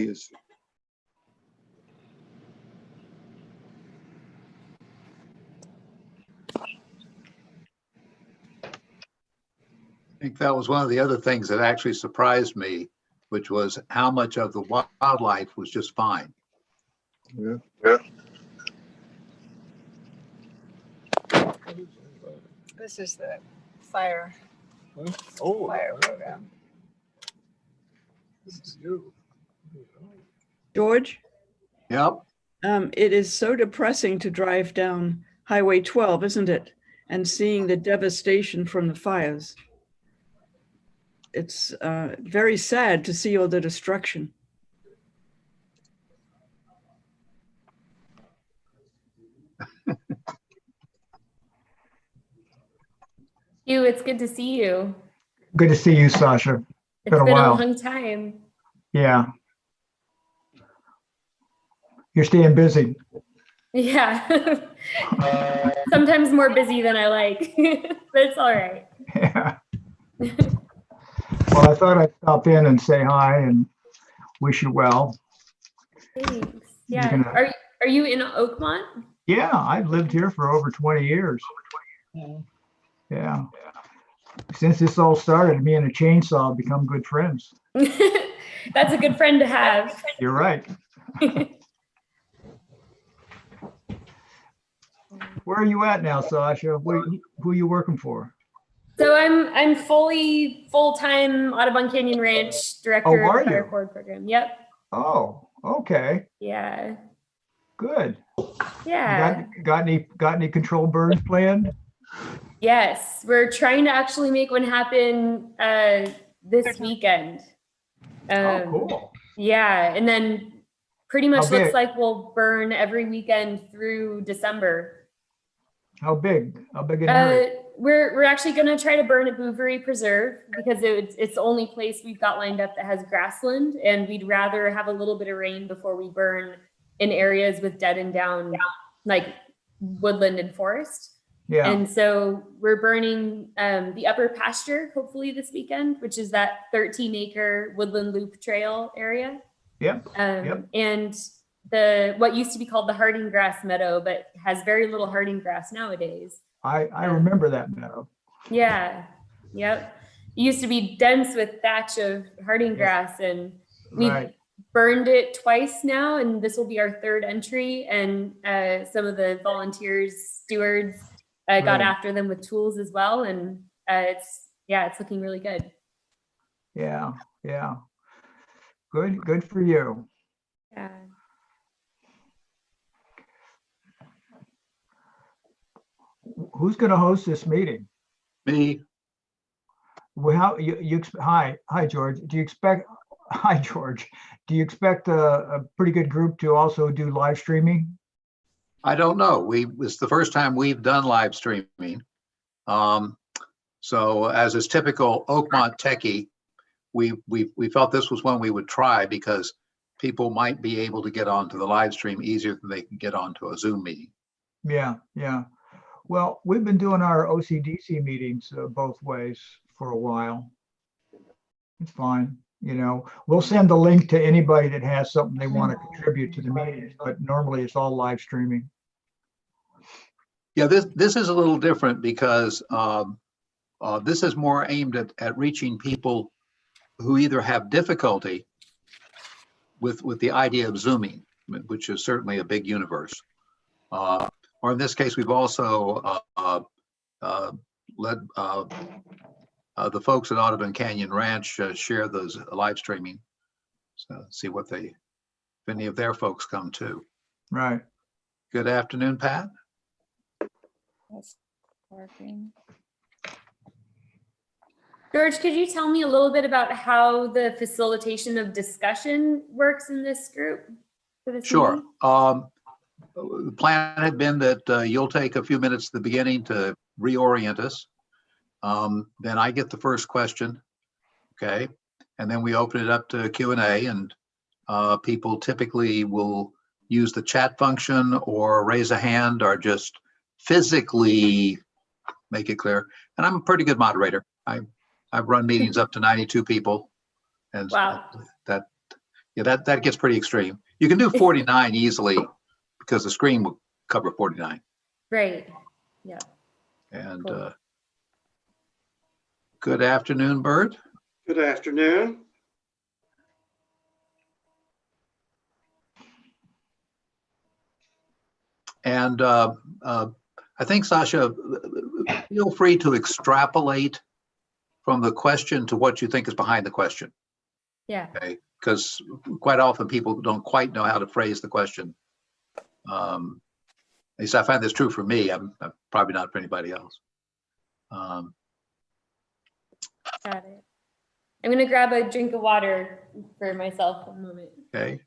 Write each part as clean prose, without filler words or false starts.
is. I think that was one of the other things that actually surprised me, which was how much of the wildlife was just fine. Yeah. This is the fire Oh, fire program. this is you. George, Yep. it is so depressing to drive down Highway 12, isn't it? And seeing the devastation from the fires. It's very sad to see all the destruction. Hugh, it's good to see you. Good to see you, Sasha. It's Been a been a while. long time. Yeah. You're staying busy. Yeah. Sometimes more busy than I like, but it's all right. Yeah. Well, I thought I'd stop in and say hi and wish you well. Thanks. You're Yeah. gonna- Are you in Oakmont? Yeah, I've lived here for over 20 years. Yeah. Since this all started, me and a chainsaw have become good friends. That's a good friend to have. You're right. Where are you at now, Sasha? Who are you working for? So I'm full-time Audubon Canyon Ranch director are of the Fire you? Forward program. Yep. Oh, okay. Yeah. Good. Yeah. Got any control birds planned? Yes, we're trying to actually make one happen this weekend. Oh, cool. Yeah, and then pretty much How looks big? like we'll burn every weekend through December. How big? How big an area? We're actually going to try to burn at Bouverie Preserve because it's the only place we've got lined up that has grassland, and we'd rather have a little bit of rain before we burn in areas with dead and down like woodland and forest. Yeah. And so we're burning the upper pasture hopefully this weekend, which is that 13-acre woodland loop trail area. Yep. Yep. And what used to be called the harding grass meadow, but has very little harding grass nowadays. I remember that meadow. Yeah. Yep. It used to be dense with thatch of harding grass, and we've Right. burned it twice now, and this will be our third entry. And some of the volunteers, stewards, got Right. after them with tools as well, and it's looking really good. Yeah. Yeah. Good for you. Yeah. Who's going to host this meeting? Me. Well, hi George. Hi George. Do you expect a pretty good group to also do live streaming? I don't know. It's the first time we've done live streaming. So as is typical Oakmont techie, we felt this was one we would try because people might be able to get onto the live stream easier than they can get onto a Zoom meeting. Yeah. Yeah. Well, we've been doing our OCDC meetings both ways for a while. It's fine. We'll send the link to anybody that has something they want to contribute to the meetings, but normally it's all live streaming. Yeah, this is a little different because this is more aimed at reaching people who either have difficulty with the idea of Zooming, which is certainly a big universe. Or in this case, we've also let the folks at Audubon Canyon Ranch share those live streaming. So see if any of their folks come too. Right. Good afternoon, Pat. That's working. George, could you tell me a little bit about how the facilitation of discussion works in this group? For this Sure. meeting? The plan had been that you'll take a few minutes at the beginning to reorient us. Then I get the first question, okay? And then we open it up to Q&A, and people typically will use the chat function or raise a hand or just physically make it clear. And I'm a pretty good moderator. I've run meetings up to 92 people, and Wow. that Yeah, that gets pretty extreme. You can do 49 easily because the screen will cover 49. Right. Yeah. And Cool. good afternoon, Bert. Good afternoon. And I think, Sasha, feel free to extrapolate from the question to what you think is behind the question. Yeah. Okay, because quite often people don't quite know how to phrase the question. At least I find this true for me. I'm probably not for anybody else. Got it. I'm gonna grab a drink of water for myself for a moment. Okay.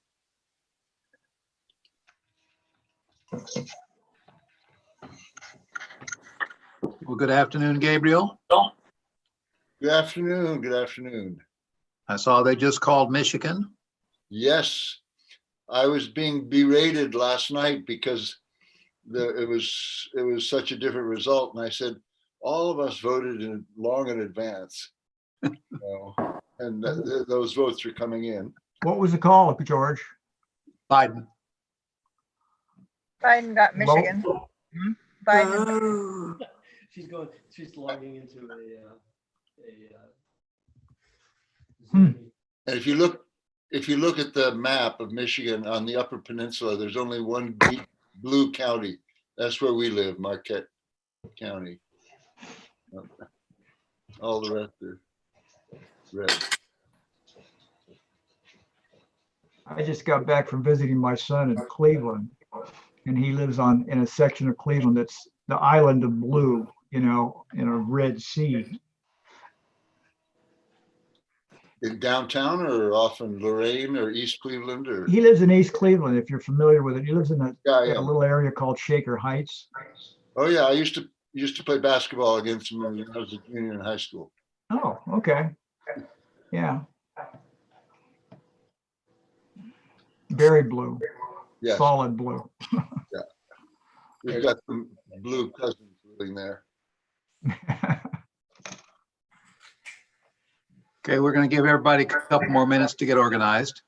Well, good afternoon, Gabriel. Good afternoon. Good afternoon. I saw they just called Michigan. Yes, I was being berated last night because it was such a different result, and I said all of us voted long in advance, and those votes are coming in. What was the call, George? Biden. Biden got Low- Michigan. Biden. Oh. She's logging into a Zoom. And if you look at the map of Michigan on the Upper Peninsula, there's only one deep blue county. That's where we live, Marquette County. All the rest are red. I just got back from visiting my son in Cleveland, and he lives in a section of Cleveland that's the island of blue, in a red sea. In downtown or off in Lorraine or East Cleveland or? He lives in East Cleveland, if you're familiar with it. He lives in a Yeah. little area called Shaker Heights. Oh yeah, I used to play basketball against him when I was a junior in high school. Oh, okay. Yeah. Very blue, Yes, solid blue. we've got some blue cousins living there. Okay, we're going to give everybody a couple more minutes to get organized.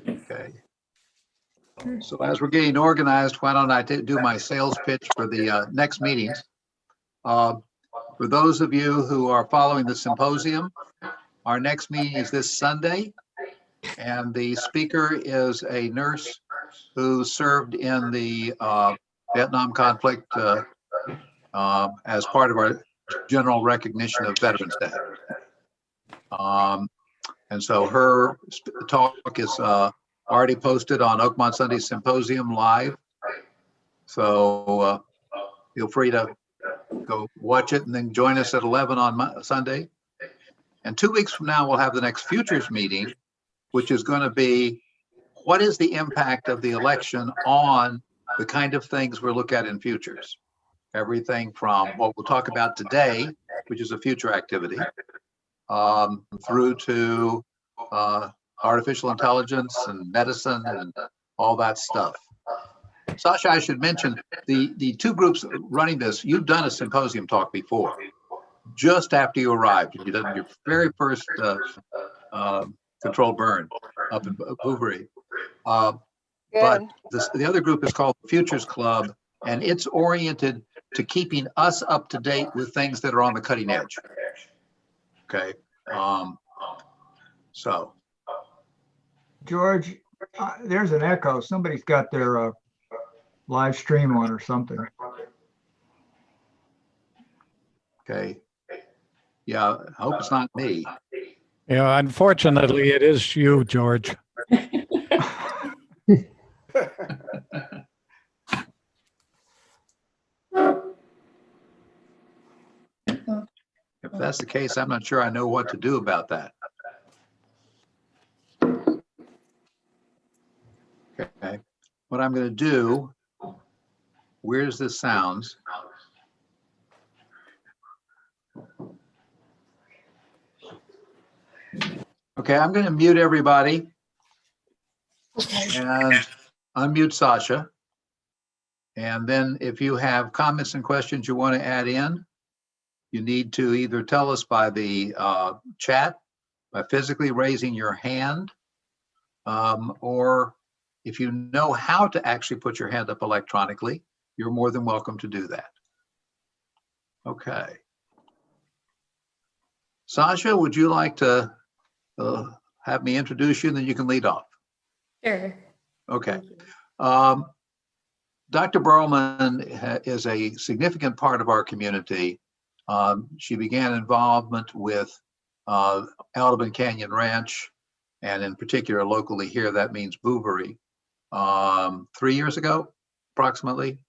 Okay. So as we're getting organized, why don't I do my sales pitch for the next meetings? For those of you who are following the symposium, our next meeting is this Sunday, and the speaker is a nurse who served in the Vietnam conflict as part of our general recognition of Veterans Day. And so her talk is already posted on Oakmont Sunday Symposium Live. So feel free to go watch it and then join us at 11 on Sunday. And 2 weeks from now, we'll have the next futures meeting, which is going to be what is the impact of the election on the kind of things we'll look at in futures. Everything from what we'll talk about today, which is a future activity, through to artificial intelligence and medicine and all that stuff. Sasha, I should mention the two groups running this, you've done a symposium talk before, just after you arrived. You did your very first controlled burn up in Bouverie. But the other group is called Futures Club, and it's oriented to keeping us up to date with things that are on the cutting edge. Okay. So. George, there's an echo. Somebody's got their live stream on or something. Okay. Yeah, I hope it's not me. Yeah, unfortunately, it is you, George. If that's the case, I'm not sure I know what to do about that. Okay, what I'm going to do, weird as this sounds, okay, I'm going to mute everybody. And unmute Sasha. And then if you have comments and questions you want to add in, you need to either tell us by the chat, by physically raising your hand, or if you know how to actually put your hand up electronically, you're more than welcome to do that. Okay. Sasha, would you like to have me introduce you, and then you can lead off? Sure. Okay. Thank you. Dr. Berleman is a significant part of our community. She began involvement with Alliarum Canyon Ranch, and in particular locally here, that means Bouverie, 3 years ago, approximately.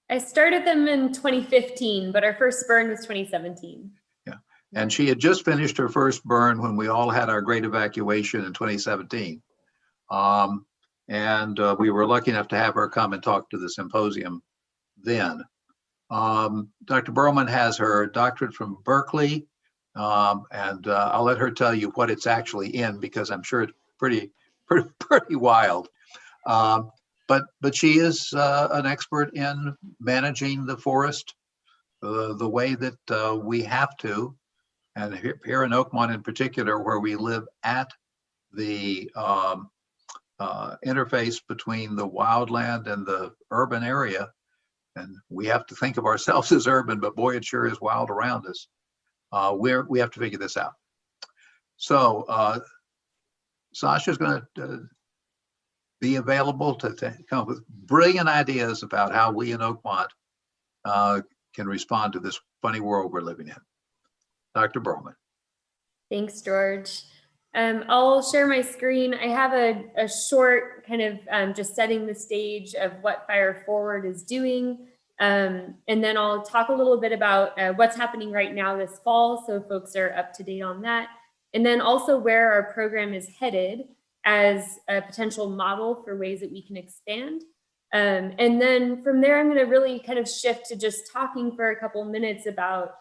I started them in 2015, but our first burn was 2017. Yeah, and she had just finished her first burn when we all had our great evacuation in 2017. We were lucky enough to have her come and talk to the symposium then. Dr. Berleman has her doctorate from Berkeley, and I'll let her tell you what it's actually in, because I'm sure it's pretty wild. But she is an expert in managing the forest the way that we have to. And here in Oakmont in particular, where we live at the interface between the wildland and the urban area, and we have to think of ourselves as urban, but boy, it sure is wild around us. We have to figure this out. So Sasha's going to be available to come up with brilliant ideas about how we in Oakmont can respond to this funny world we're living in. Dr. Berleman. Thanks, George. I'll share my screen. I have a short kind of just setting the stage of what Fire Forward is doing. And then I'll talk a little bit about what's happening right now this fall, so folks are up to date on that. And then also where our program is headed as a potential model for ways that we can expand. And then from there, I'm going to really kind of shift to just talking for a couple minutes about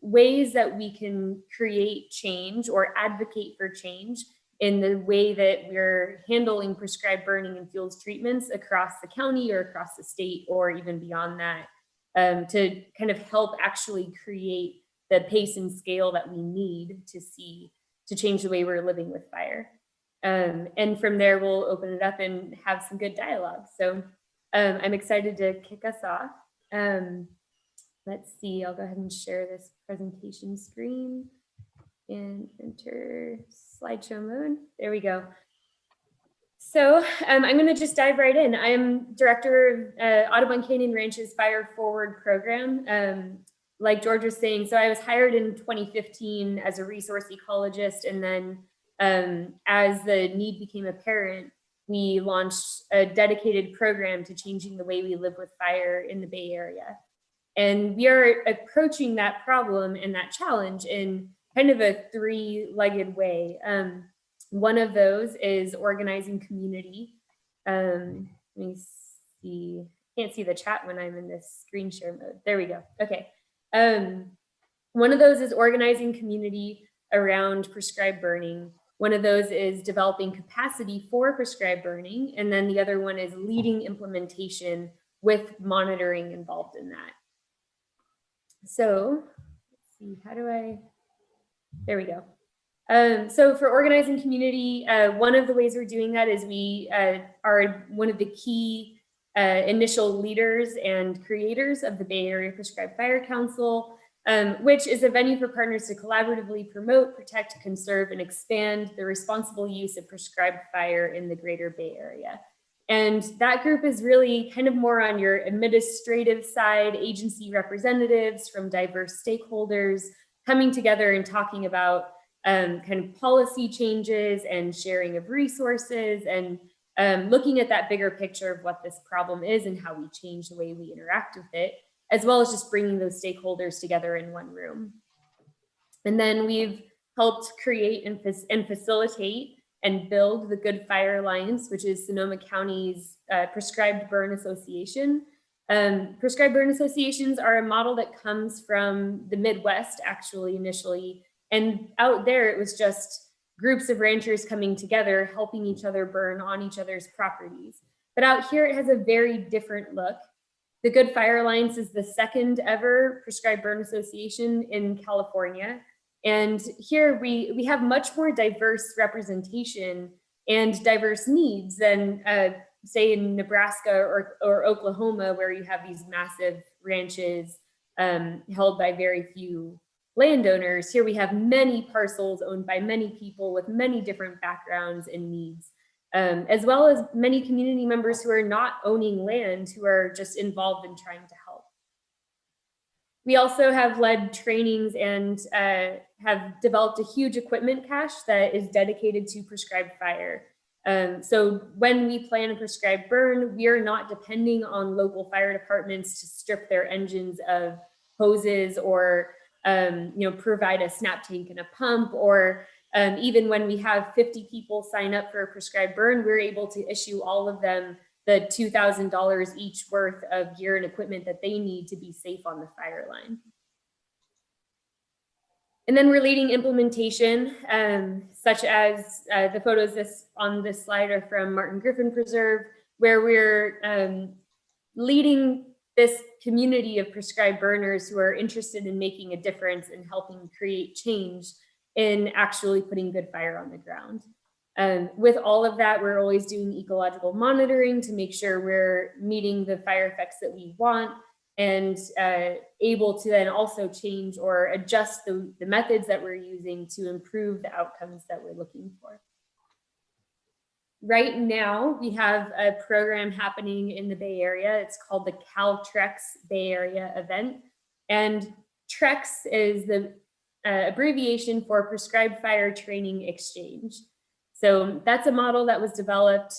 ways that we can create change or advocate for change in the way that we're handling prescribed burning and fuels treatments across the county or across the state or even beyond that, to kind of help actually create the pace and scale that we need to change the way we're living with fire. And from there, we'll open it up and have some good dialogue. So I'm excited to kick us off. Let's see, I'll go ahead and share this presentation screen and enter slideshow mode. There we go. So I'm going to just dive right in. I'm director of Audubon Canyon Ranch's Fire Forward program. Like George was saying, so I was hired in 2015 as a resource ecologist, and then as the need became apparent, we launched a dedicated program to changing the way we live with fire in the Bay Area. And we are approaching that problem and that challenge in kind of a three-legged way. One of those is organizing community. Let me see, can't see the chat when I'm in this screen share mode. There we go, okay. One of those is organizing community around prescribed burning. One of those is developing capacity for prescribed burning. And then the other one is leading implementation with monitoring involved in that. So let's see, there we go. So for organizing community, one of the ways we're doing that is we are one of the key initial leaders and creators of the Bay Area Prescribed Fire Council, which is a venue for partners to collaboratively promote, protect, conserve, and expand the responsible use of prescribed fire in the greater Bay Area. And that group is really kind of more on your administrative side, agency representatives from diverse stakeholders coming together and talking about kind of policy changes and sharing of resources and looking at that bigger picture of what this problem is and how we change the way we interact with it, as well as just bringing those stakeholders together in one room. And then we've helped create and facilitate and build the Good Fire Alliance, which is Sonoma County's Prescribed Burn Association. Prescribed Burn Associations are a model that comes from the Midwest, actually, initially. And out there, it was just groups of ranchers coming together, helping each other burn on each other's properties. But out here, it has a very different look. The Good Fire Alliance is the second ever prescribed burn association in California. And here we have much more diverse representation and diverse needs than say in Nebraska or Oklahoma, where you have these massive ranches held by very few landowners. Here we have many parcels owned by many people with many different backgrounds and needs, as well as many community members who are not owning land, who are just involved in trying to help. We also have led trainings and have developed a huge equipment cache that is dedicated to prescribed fire. So when we plan a prescribed burn, we are not depending on local fire departments to strip their engines of hoses or provide a snap tank and a pump, or even when we have 50 people sign up for a prescribed burn, we're able to issue all of them the $2,000 each worth of gear and equipment that they need to be safe on the fire line. And then we're leading implementation, such as the photos on this slide are from Martin Griffin Preserve, where we're leading this community of prescribed burners who are interested in making a difference and helping create change in actually putting good fire on the ground. With all of that, we're always doing ecological monitoring to make sure we're meeting the fire effects that we want, and able to then also change or adjust the methods that we're using to improve the outcomes that we're looking for. Right now, we have a program happening in the Bay Area. It's called the CalTrex Bay Area event. And TREX is the abbreviation for Prescribed Fire Training Exchange. So that's a model that was developed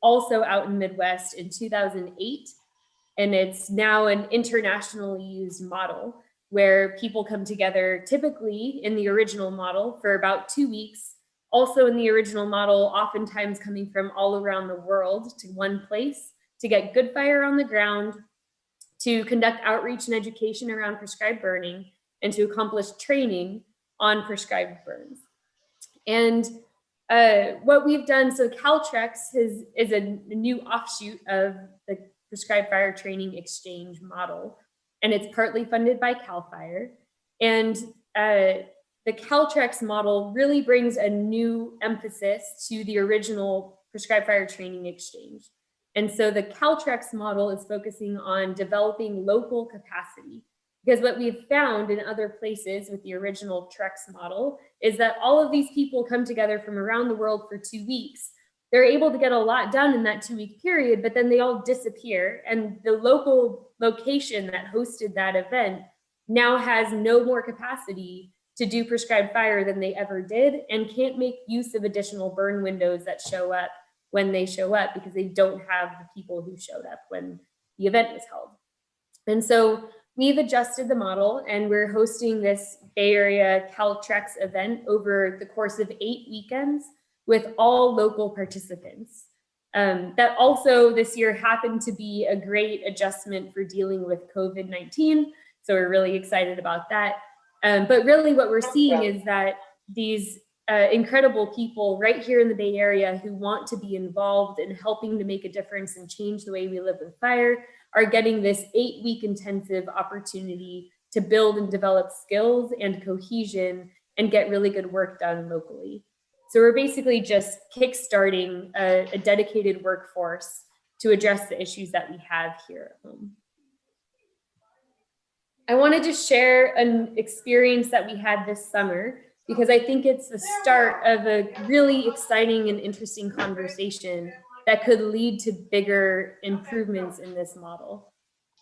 also out in Midwest in 2008. And it's now an internationally used model where people come together typically in the original model for about 2 weeks. Also in the original model, oftentimes coming from all around the world to one place to get good fire on the ground, to conduct outreach and education around prescribed burning, and to accomplish training on prescribed burns. And what we've done, so CalTrex is a new offshoot of the Prescribed Fire Training Exchange model, and it's partly funded by CAL FIRE. And the CalTrex model really brings a new emphasis to the original Prescribed Fire Training Exchange. And so the CalTrex model is focusing on developing local capacity, because what we've found in other places with the original Trex model is that all of these people come together from around the world for 2 weeks. They're able to get a lot done in that 2-week period, but then they all disappear. And the local location that hosted that event now has no more capacity to do prescribed fire than they ever did, and can't make use of additional burn windows that show up when they show up, because they don't have the people who showed up when the event was held. And so we've adjusted the model, and we're hosting this Bay Area CalTrex event over the course of 8 weekends with all local participants. That also this year happened to be a great adjustment for dealing with COVID-19. So we're really excited about that. But really what we're seeing is that these incredible people right here in the Bay Area who want to be involved in helping to make a difference and change the way we live with fire are getting this 8-week intensive opportunity to build and develop skills and cohesion and get really good work done locally. So we're basically just kickstarting a dedicated workforce to address the issues that we have here at home. I wanted to share an experience that we had this summer, because I think it's the start of a really exciting and interesting conversation that could lead to bigger improvements in this model.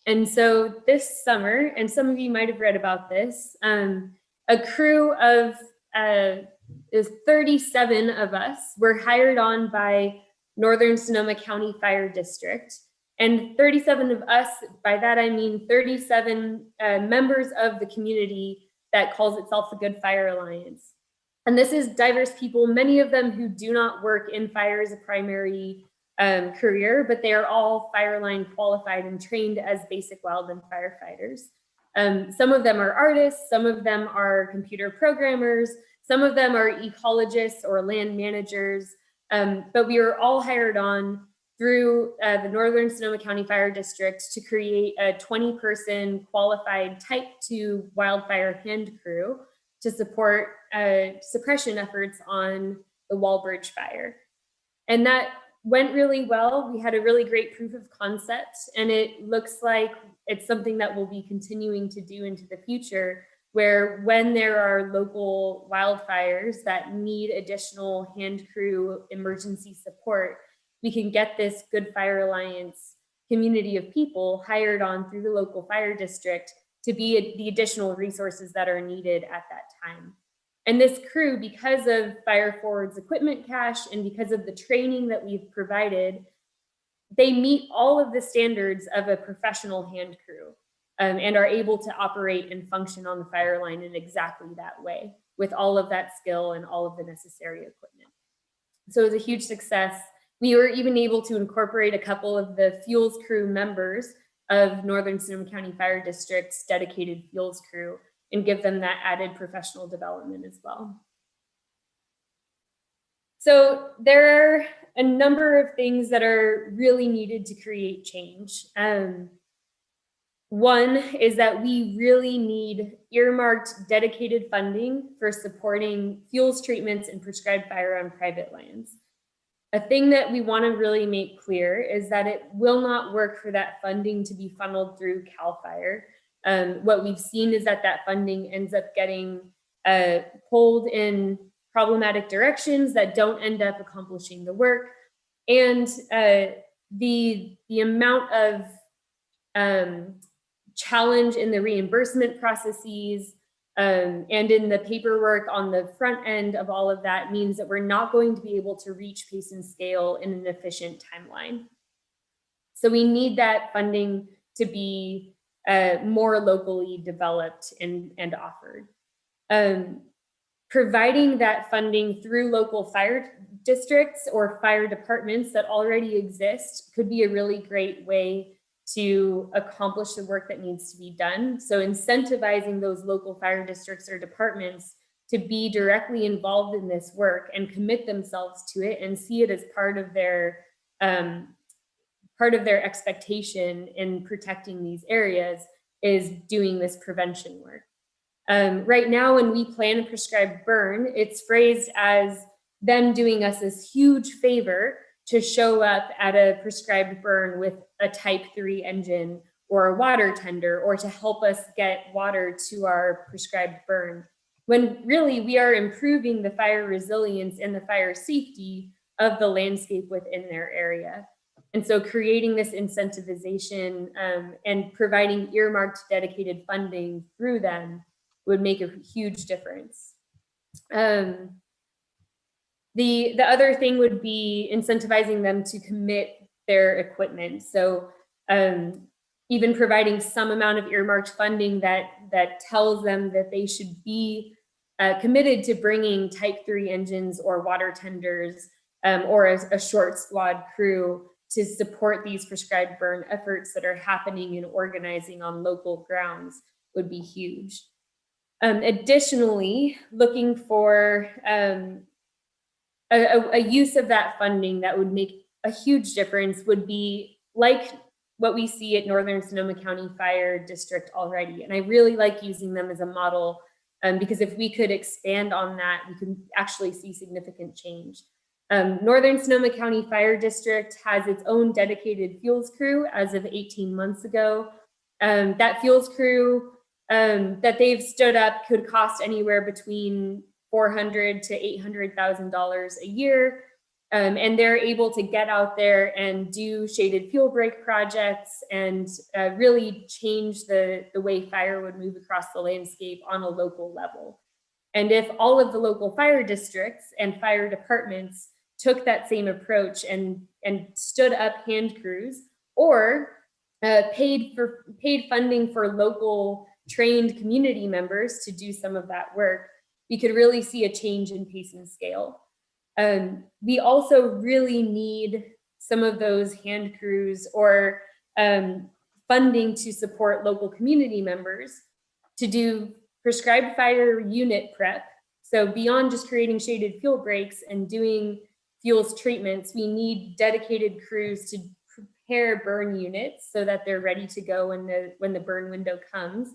And so this summer, and some of you might have read about this, a crew of 37 of us were hired on by Northern Sonoma County Fire District. And 37 of us, by that I mean 37 members of the community that calls itself the Good Fire Alliance. And this is diverse people, many of them who do not work in fire as a primary career, but they are all fire line qualified and trained as basic wildland firefighters. Some of them are artists, some of them are computer programmers, some of them are ecologists or land managers, but we were all hired on through the Northern Sonoma County Fire District to create a 20-person qualified Type 2 wildfire hand crew to support suppression efforts on the Walbridge fire. And that went really well. We had a really great proof of concept, and it looks like it's something that we'll be continuing to do into the future, where when there are local wildfires that need additional hand crew emergency support, we can get this Good Fire Alliance community of people hired on through the local fire district to be the additional resources that are needed at that time. And this crew, because of Fire Forward's equipment cache and because of the training that we've provided, they meet all of the standards of a professional hand crew and are able to operate and function on the fire line in exactly that way, with all of that skill and all of the necessary equipment. So it was a huge success. We were even able to incorporate a couple of the fuels crew members of Northern Sonoma County Fire District's dedicated fuels crew and give them that added professional development as well. So there are a number of things that are really needed to create change. One is that we really need earmarked dedicated funding for supporting fuels treatments and prescribed fire on private lands. A thing that we want to really make clear is that it will not work for that funding to be funneled through CAL FIRE. What we've seen is that funding ends up getting pulled in problematic directions that don't end up accomplishing the work. And the amount of challenge in the reimbursement processes and in the paperwork on the front end of all of that means that we're not going to be able to reach pace and scale in an efficient timeline. So we need that funding to be more locally developed and offered. Providing that funding through local fire districts or fire departments that already exist could be a really great way to accomplish the work that needs to be done. So incentivizing those local fire districts or departments to be directly involved in this work and commit themselves to it and see it as part of their expectation in protecting these areas is doing this prevention work. Right now, when we plan a prescribed burn, it's phrased as them doing us this huge favor to show up at a prescribed burn with a Type 3 engine or a water tender, or to help us get water to our prescribed burn, when really we are improving the fire resilience and the fire safety of the landscape within their area. And so creating this incentivization and providing earmarked dedicated funding through them would make a huge difference. The other thing would be incentivizing them to commit their equipment. So even providing some amount of earmarked funding that tells them that they should be committed to bringing Type 3 engines or water tenders or a short squad crew to support these prescribed burn efforts that are happening and organizing on local grounds would be huge. Additionally, looking for a use of that funding that would make a huge difference would be like what we see at Northern Sonoma County Fire District already. And I really like using them as a model because if we could expand on that, we can actually see significant change. Northern Sonoma County Fire District has its own dedicated fuels crew as of 18 months ago. That fuels crew that they've stood up could cost anywhere between $400,000 to $800,000 a year. And they're able to get out there and do shaded fuel break projects and really change the way fire would move across the landscape on a local level. And if all of the local fire districts and fire departments took that same approach and stood up hand crews or paid funding for local trained community members to do some of that work, we could really see a change in pace and scale. We also really need some of those hand crews or funding to support local community members to do prescribed fire unit prep. So beyond just creating shaded fuel breaks and doing fuels treatments, we need dedicated crews to prepare burn units so that they're ready to go when the burn window comes.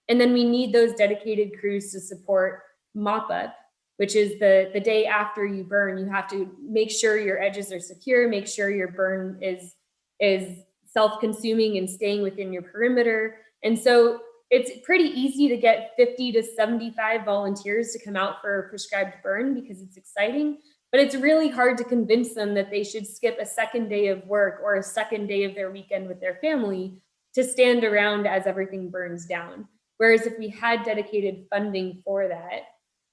And then we need those dedicated crews to support mop up, which is the day after you burn. You have to make sure your edges are secure, make sure your burn is self-consuming and staying within your perimeter. And so it's pretty easy to get 50 to 75 volunteers to come out for a prescribed burn because it's exciting, but it's really hard to convince them that they should skip a second day of work or a second day of their weekend with their family to stand around as everything burns down. Whereas if we had dedicated funding for that,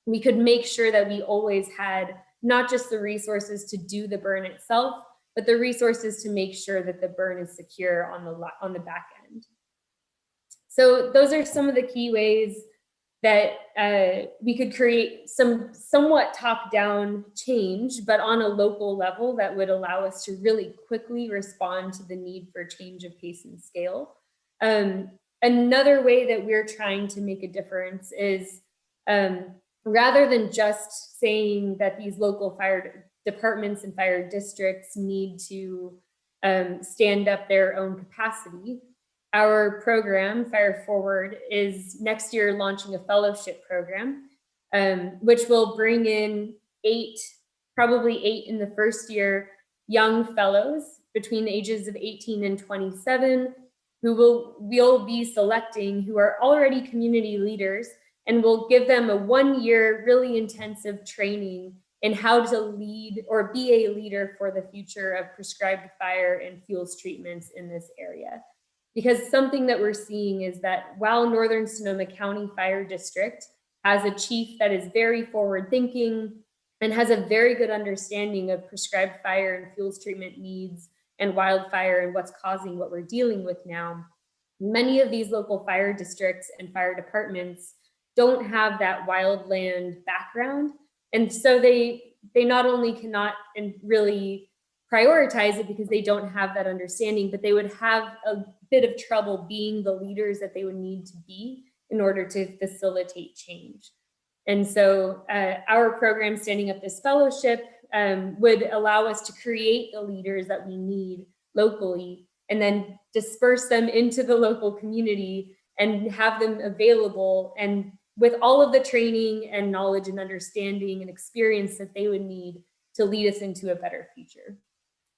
we could make sure that we always had not just the resources to do the burn itself, but the resources to make sure that the burn is secure on the back end. So those are some of the key ways that we could create some somewhat top-down change, but on a local level that would allow us to really quickly respond to the need for change of pace and scale. Another way that we're trying to make a difference is rather than just saying that these local fire departments and fire districts need to stand up their own capacity, our program, Fire Forward, is next year launching a fellowship program, which will bring in probably eight in the first year, young fellows between the ages of 18 and 27, who we'll be selecting, who are already community leaders, and we'll give them a 1-year really intensive training in how to lead or be a leader for the future of prescribed fire and fuels treatments in this area. Because something that we're seeing is that while Northern Sonoma County Fire District has a chief that is very forward thinking and has a very good understanding of prescribed fire and fuels treatment needs and wildfire and what's causing what we're dealing with now, many of these local fire districts and fire departments don't have that wildland background. And so they not only cannot really prioritize it because they don't have that understanding, but they would have a bit of trouble being the leaders that they would need to be in order to facilitate change. And so our program, standing up this fellowship, would allow us to create the leaders that we need locally and then disperse them into the local community and have them available, and with all of the training and knowledge and understanding and experience that they would need to lead us into a better future.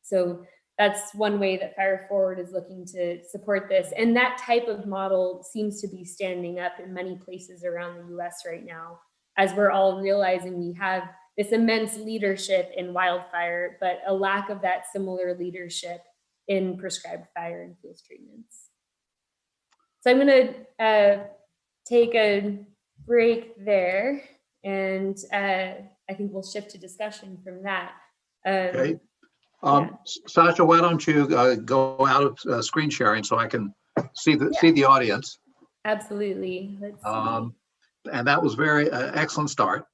So that's one way that Fire Forward is looking to support this. And that type of model seems to be standing up in many places around the US right now, as we're all realizing we have this immense leadership in wildfire, but a lack of that similar leadership in prescribed fire and fuels treatments. So I'm gonna take a break there, and I think we'll shift to discussion from that. Okay. Yeah. Sasha, why don't you go out of screen sharing so I can see the audience? Absolutely. Let's see. And that was very excellent start.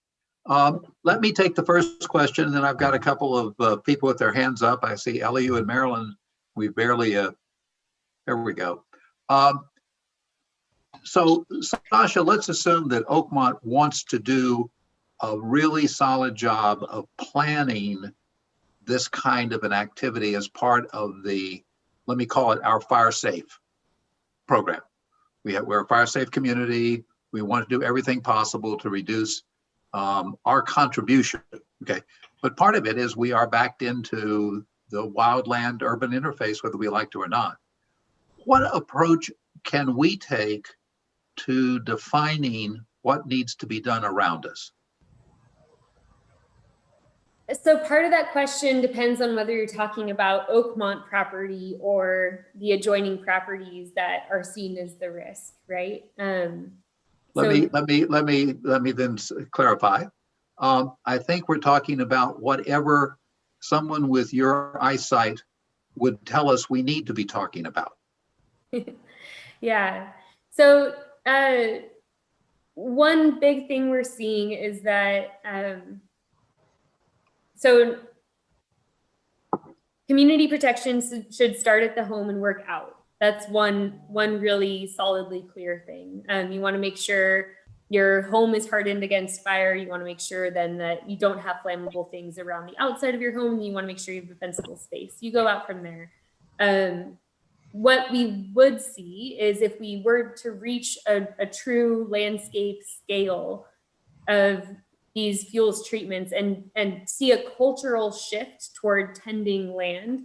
Let me take the first question, and then I've got a couple of people with their hands up. I see Eliu and Marilyn. We barely, there we go. So Sasha, let's assume that Oakmont wants to do a really solid job of planning this kind of an activity as part of the, let me call it our Fire Safe program. We're a fire safe community. We want to do everything possible to reduce our contribution, okay? But part of it is we are backed into the wildland-urban interface, whether we like to or not. What approach can we take to defining what needs to be done around us? So part of that question depends on whether you're talking about Oakmont property or the adjoining properties that are seen as the risk, right? Let me then clarify. I think we're talking about whatever someone with your eyesight would tell us we need to be talking about. Yeah. So one big thing we're seeing is that so community protections should start at the home and work out. That's one really solidly clear thing. You want to make sure your home is hardened against fire, you want to make sure then that you don't have flammable things around the outside of your home. You want to make sure you have defensible space. You go out from there. What we would see is if we were to reach a true landscape scale of these fuels treatments and see a cultural shift toward tending land,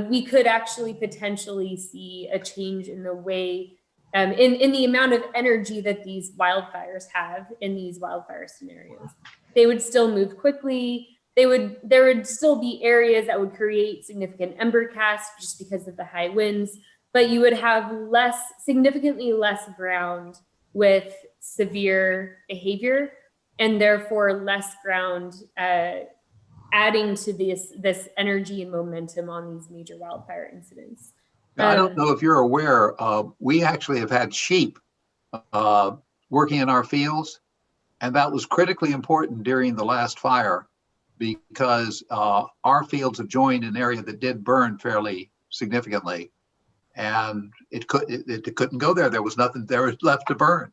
we could actually potentially see a change in the way, in the amount of energy that these wildfires have in these wildfire scenarios. They would still move quickly. There would still be areas that would create significant ember casts just because of the high winds, but you would have significantly less ground with severe behavior, and therefore less ground adding to this energy and momentum on these major wildfire incidents. I don't know if you're aware, we actually have had sheep working in our fields, and that was critically important during the last fire because our fields have joined an area that did burn fairly significantly, and it couldn't go there. There was nothing there left to burn.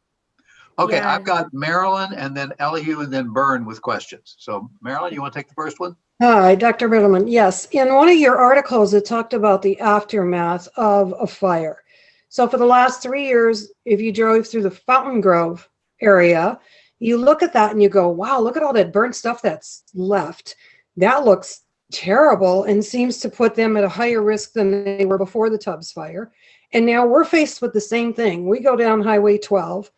Okay, yeah. I've got Marilyn and then Elihu and then Byrne with questions. So Marilyn, you want to take the first one? Hi, Dr. Berleman. Yes, in one of your articles, it talked about the aftermath of a fire. So for the last 3 years, if you drove through the Fountain Grove area, you look at that and you go, wow, look at all that burnt stuff that's left. That looks terrible and seems to put them at a higher risk than they were before the Tubbs fire. And now we're faced with the same thing. We go down Highway 12.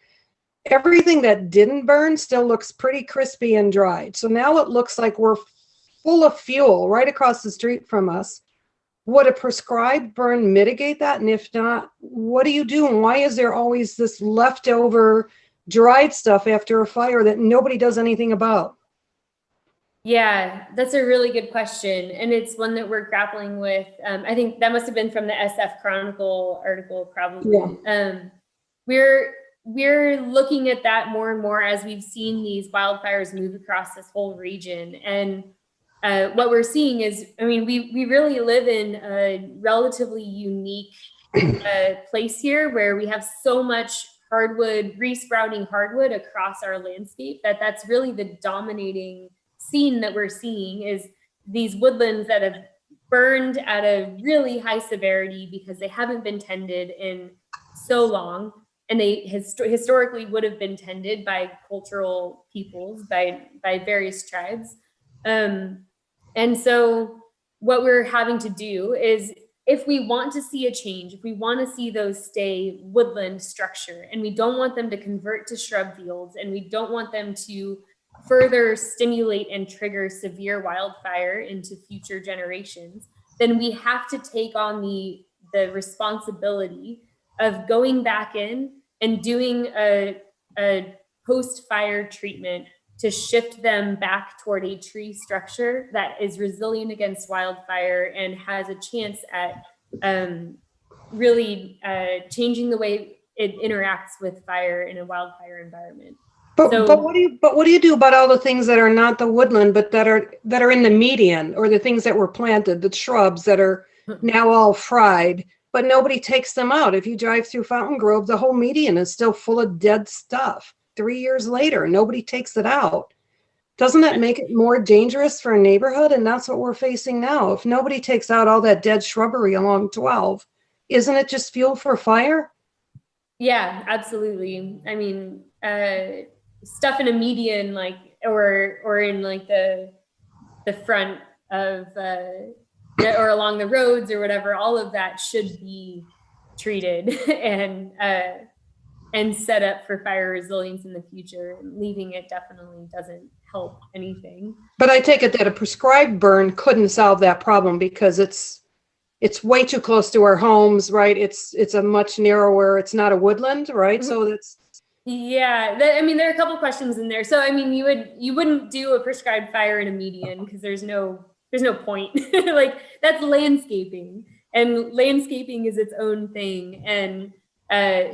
Everything that didn't burn still looks pretty crispy and dried. So now it looks like we're full of fuel right across the street from us. Would a prescribed burn mitigate that? And if not, what do you do? And why is there always this leftover dried stuff after a fire that nobody does anything about? Yeah, that's a really good question. And it's one that we're grappling with. I think that must have been from the SF Chronicle article, probably. Yeah. We're looking at that more and more as we've seen these wildfires move across this whole region. And what we're seeing is, I mean, we really live in a relatively unique place here where we have so much hardwood, resprouting hardwood across our landscape that's really the dominating scene that we're seeing is these woodlands that have burned at a really high severity because they haven't been tended in so long. And they historically would have been tended by cultural peoples, by various tribes. And so what we're having to do is, if we want to see a change, if we want to see those stay woodland structure, and we don't want them to convert to shrub fields, and we don't want them to further stimulate and trigger severe wildfire into future generations, then we have to take on the responsibility of going back in and doing a post-fire treatment to shift them back toward a tree structure that is resilient against wildfire and has a chance at really changing the way it interacts with fire in a wildfire environment. But what do you do about all the things that are not the woodland, but that are in the median, or the things that were planted, the shrubs that are now all fried? But nobody takes them out. If you drive through Fountain Grove, the whole median is still full of dead stuff. 3 years later, nobody takes it out. Doesn't that make it more dangerous for a neighborhood? And that's what we're facing now. If nobody takes out all that dead shrubbery along 12, isn't it just fuel for fire? Yeah, absolutely. I mean, stuff in a median, like, or in like the front of, or along the roads or whatever, all of that should be treated and set up for fire resilience in the future. Leaving it definitely doesn't help anything. But I take it that a prescribed burn couldn't solve that problem because it's way too close to our homes, right? It's a much narrower, it's not a woodland, right? Mm-hmm. So that's. Yeah, I mean, there are a couple questions in there. So, I mean, you wouldn't do a prescribed fire in a median because there's no point. Like, that's landscaping, and landscaping is its own thing and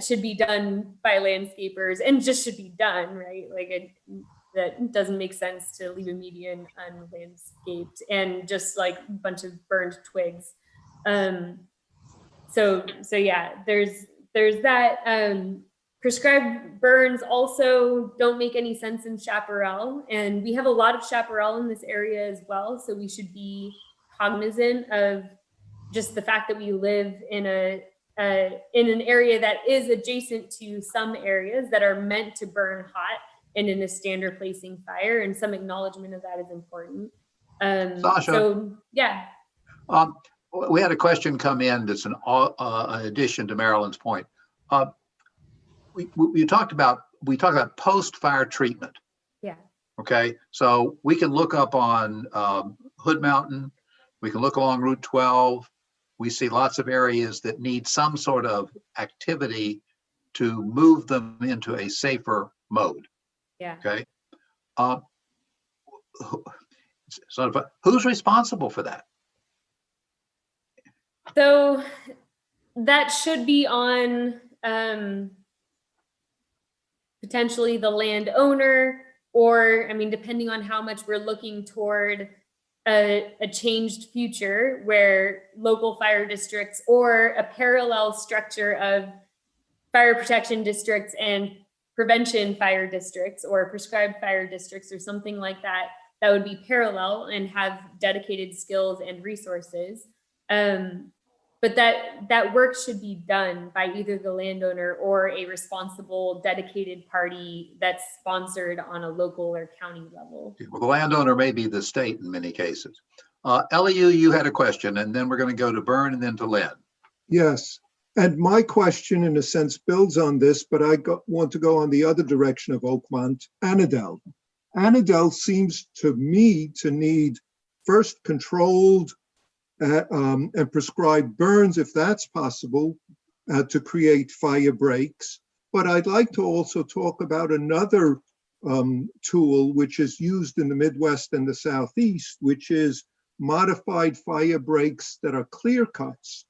should be done by landscapers and just should be done, right? Like, that doesn't make sense to leave a median unlandscaped and just like a bunch of burned twigs. So yeah, there's that. Prescribed burns also don't make any sense in chaparral, and we have a lot of chaparral in this area as well. So we should be cognizant of just the fact that we live in an area that is adjacent to some areas that are meant to burn hot and in a standard placing fire, and some acknowledgement of that is important. Sasha? So yeah. We had a question come in that's an addition to Marilyn's point. We talked about post-fire treatment. Yeah. Okay, so we can look up on Hood Mountain, we can look along Route 12. We see lots of areas that need some sort of activity to move them into a safer mode. Yeah. Okay. So who's responsible for that? So that should be on potentially the landowner, or, I mean, depending on how much we're looking toward a changed future where local fire districts or a parallel structure of fire protection districts and prevention fire districts or prescribed fire districts or something like that, that would be parallel and have dedicated skills and resources. But that work should be done by either the landowner or a responsible, dedicated party that's sponsored on a local or county level. Well, the landowner may be the state in many cases. Eliu, you had a question, and then we're going to go to Bern and then to Lynn. Yes, and my question in a sense builds on this, but I want to go on the other direction of Oakmont. Annadel. Annadel seems to me to need first controlled and prescribed burns, if that's possible, to create fire breaks. But I'd like to also talk about another tool which is used in the Midwest and the Southeast, which is modified fire breaks that are clear cuts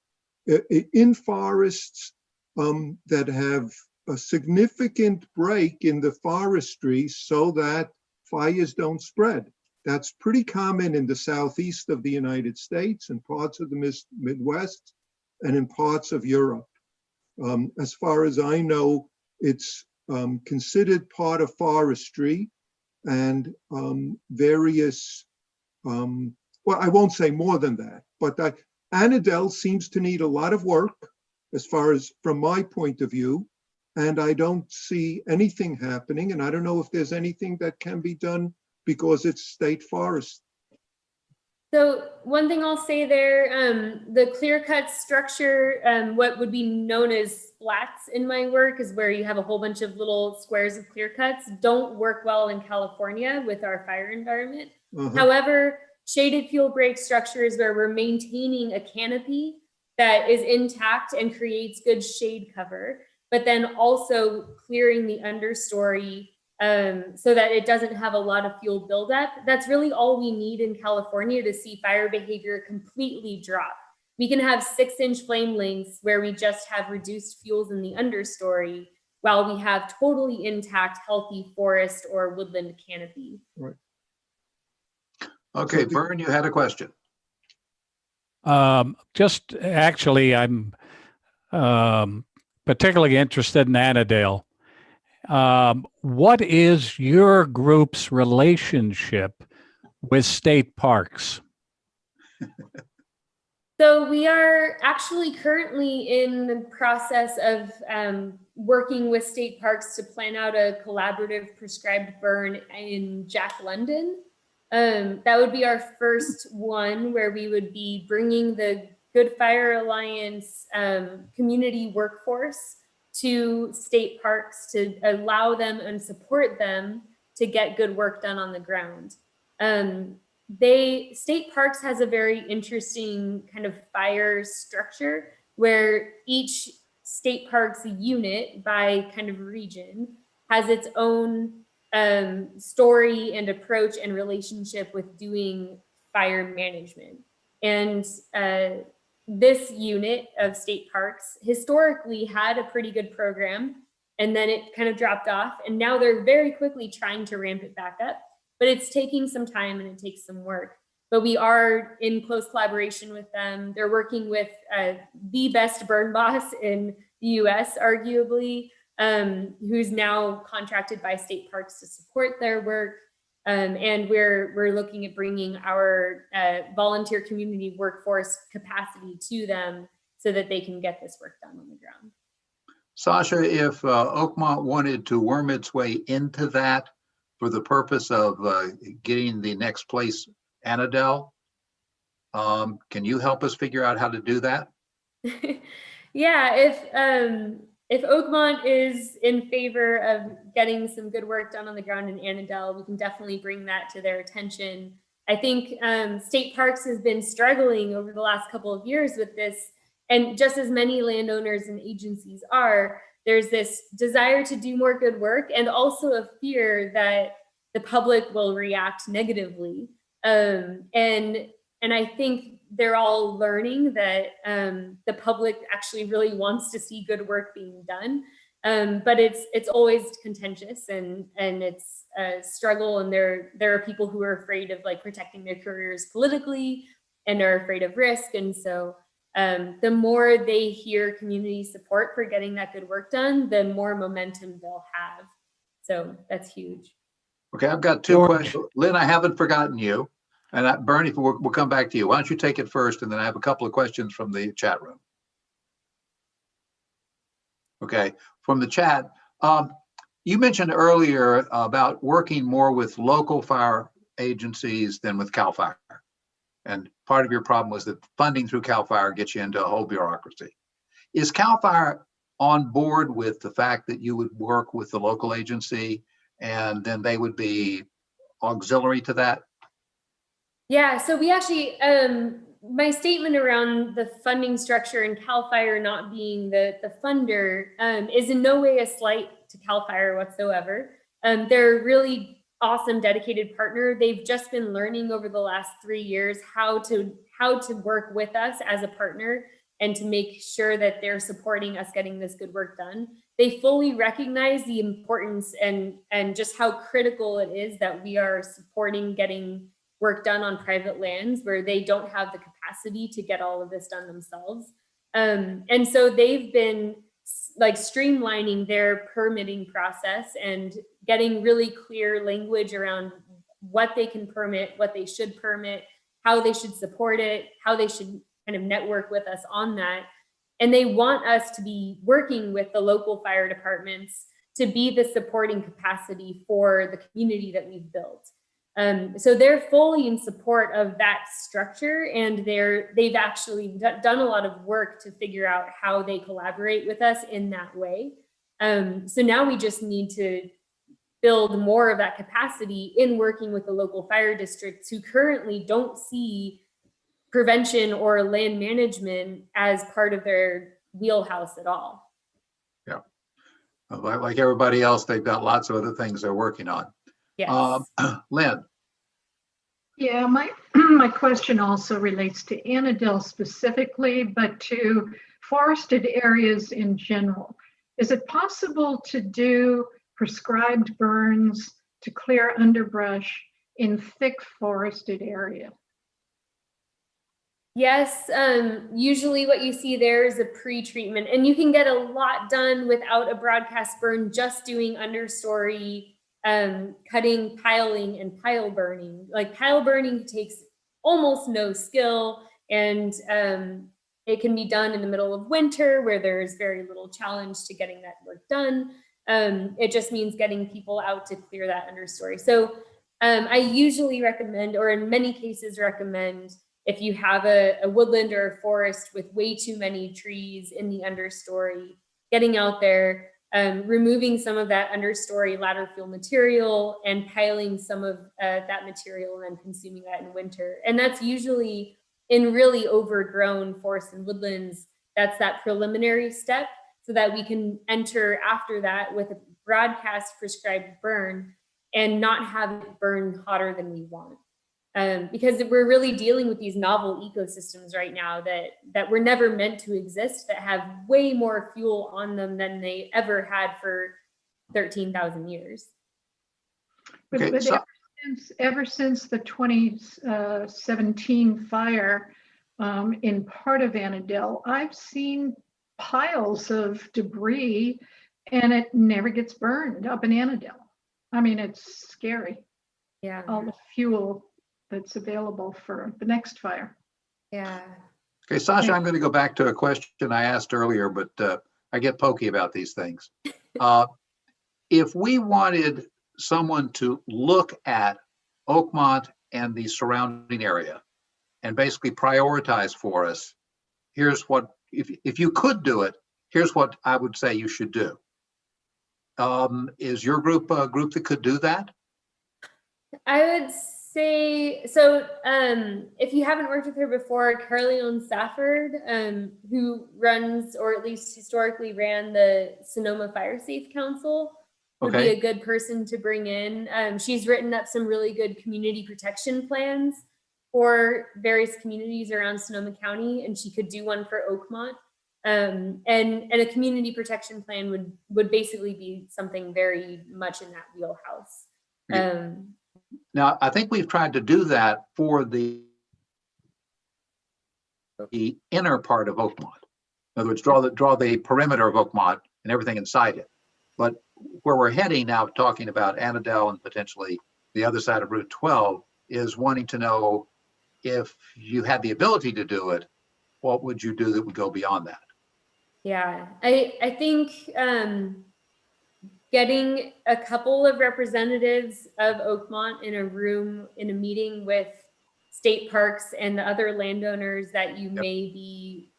in forests that have a significant break in the forestry so that fires don't spread. That's pretty common in the southeast of the United States and parts of the Midwest and in parts of Europe. As far as I know, it's considered part of forestry, and various, well, I won't say more than that, but that Annadel seems to need a lot of work as far as from my point of view, and I don't see anything happening, and I don't know if there's anything that can be done because it's state forest. So one thing I'll say there, the clear cut structure, what would be known as splats in my work is where you have a whole bunch of little squares of clear cuts, don't work well in California with our fire environment. However, shaded fuel break structures where we're maintaining a canopy that is intact and creates good shade cover, but then also clearing the understory so that it doesn't have a lot of fuel buildup. That's really all we need in California to see fire behavior completely drop. We can have 6-inch flame lengths where we just have reduced fuels in the understory while we have totally intact, healthy forest or woodland canopy. Right. Okay, Bern, you had a question. Just actually, I'm particularly interested in Annadale. What is your group's relationship with state parks? So we are actually currently in the process of working with state parks to plan out a collaborative prescribed burn in Jack London. That would be our first one where we would be bringing the Good Fire Alliance community workforce to state parks to allow them and support them to get good work done on the ground. State parks has a very interesting kind of fire structure where each state parks unit by kind of region has its own story and approach and relationship with doing fire management. And this unit of state parks historically had a pretty good program, and then it kind of dropped off, and now they're very quickly trying to ramp it back up, but it's taking some time and it takes some work. But we are in close collaboration with them. They're working with the best burn boss in the US, arguably, who's now contracted by state parks to support their work. And we're looking at bringing our volunteer community workforce capacity to them so that they can get this work done on the ground. Sasha, if Oakmont wanted to worm its way into that for the purpose of getting the next place, Annadel, can you help us figure out how to do that? Yeah, if Oakmont is in favor of getting some good work done on the ground in Annandale, we can definitely bring that to their attention. I think state parks has been struggling over the last couple of years with this, and just as many landowners and agencies are, there's this desire to do more good work and also a fear that the public will react negatively. And I think they're all learning that the public actually really wants to see good work being done. But it's always contentious and it's a struggle. And there are people who are afraid of like protecting their careers politically and are afraid of risk. And so the more they hear community support for getting that good work done, the more momentum they'll have. So that's huge. Okay, I've got two questions. Lynn, I haven't forgotten you. And Bernie, we'll come back to you. Why don't you take it first, and then I have a couple of questions from the chat room. Okay, from the chat, you mentioned earlier about working more with local fire agencies than with CAL FIRE. And part of your problem was that funding through CAL FIRE gets you into a whole bureaucracy. Is CAL FIRE on board with the fact that you would work with the local agency and then they would be auxiliary to that? Yeah, so we actually, my statement around the funding structure and CAL FIRE not being the funder is in no way a slight to CAL FIRE whatsoever. They're a really awesome, dedicated partner. They've just been learning over the last 3 years how to work with us as a partner and to make sure that they're supporting us getting this good work done. They fully recognize the importance and just how critical it is that we are supporting getting work done on private lands where they don't have the capacity to get all of this done themselves. And so they've been like streamlining their permitting process and getting really clear language around what they can permit, what they should permit, how they should support it, how they should kind of network with us on that. And they want us to be working with the local fire departments to be the supporting capacity for the community that we've built. So they're fully in support of that structure, and they've actually done a lot of work to figure out how they collaborate with us in that way. So now we just need to build more of that capacity in working with the local fire districts who currently don't see prevention or land management as part of their wheelhouse at all. Yeah, like everybody else, they've got lots of other things they're working on. Yes. Lynn. Yeah, my question also relates to Annandale specifically, but to forested areas in general. Is it possible to do prescribed burns to clear underbrush in thick forested area? Yes, usually what you see there is a pre-treatment, and you can get a lot done without a broadcast burn, just doing understory cutting, piling, and pile burning. Like pile burning takes almost no skill, and it can be done in the middle of winter where there's very little challenge to getting that work done. It just means getting people out to clear that understory. So I usually recommend, or in many cases recommend, if you have a woodland or a forest with way too many trees in the understory, getting out there, removing some of that understory ladder fuel material and piling some of that material and then consuming that in winter. And that's usually in really overgrown forests and woodlands. That's that preliminary step, so that we can enter after that with a broadcast prescribed burn and not have it burn hotter than we want. Because we're really dealing with these novel ecosystems right now that were never meant to exist, that have way more fuel on them than they ever had for 13,000 years. Okay, but ever since the 2017 fire in part of Annandale, I've seen piles of debris and it never gets burned up in Annandale. I mean, it's scary, Yeah. all the fuel that's available for the next fire. Yeah. Okay, Sasha, I'm going to go back to a question I asked earlier, but I get pokey about these things. If we wanted someone to look at Oakmont and the surrounding area and basically prioritize for us, here's what, if you could do it, here's what I would say you should do. Is your group a group that could do that? I would say so. If you haven't worked with her before, Caroline Stafford, who runs, or at least historically ran, the Sonoma Fire Safe Council, would be a good person to bring in. She's written up some really good community protection plans for various communities around Sonoma County, and she could do one for Oakmont. And a community protection plan would basically be something very much in that wheelhouse. Now, I think we've tried to do that for the inner part of Oakmont. In other words, draw the perimeter of Oakmont and everything inside it. But where we're heading now, talking about Annandale and potentially the other side of Route 12, is wanting to know, if you had the ability to do it, what would you do that would go beyond that? Yeah, I think getting a couple of representatives of Oakmont in a room, in a meeting with state parks and the other landowners that you may be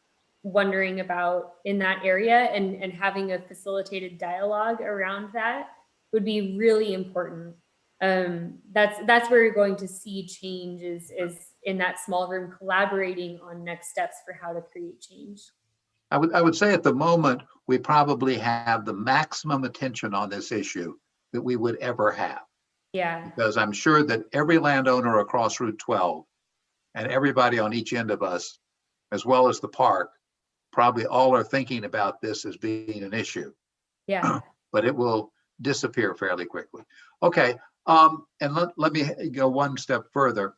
wondering about in that area, and having a facilitated dialogue around that would be really important. That's where you're going to see change, is in that small room, collaborating on next steps for how to create change. I would say at the moment, we probably have the maximum attention on this issue that we would ever have. Yeah. Because I'm sure that every landowner across Route 12 and everybody on each end of us, as well as the park, probably all are thinking about this as being an issue. Yeah. But it will disappear fairly quickly. Okay, and let me go one step further.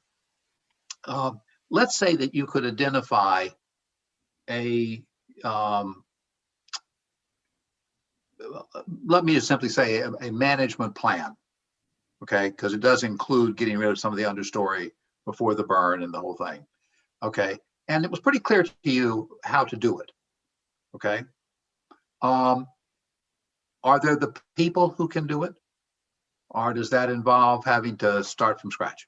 Let's say that you could identify a let me just simply say a management plan, okay? Because it does include getting rid of some of the understory before the burn and the whole thing, okay? And it was pretty clear to you how to do it, okay? Are there the people who can do it? Or does that involve having to start from scratch?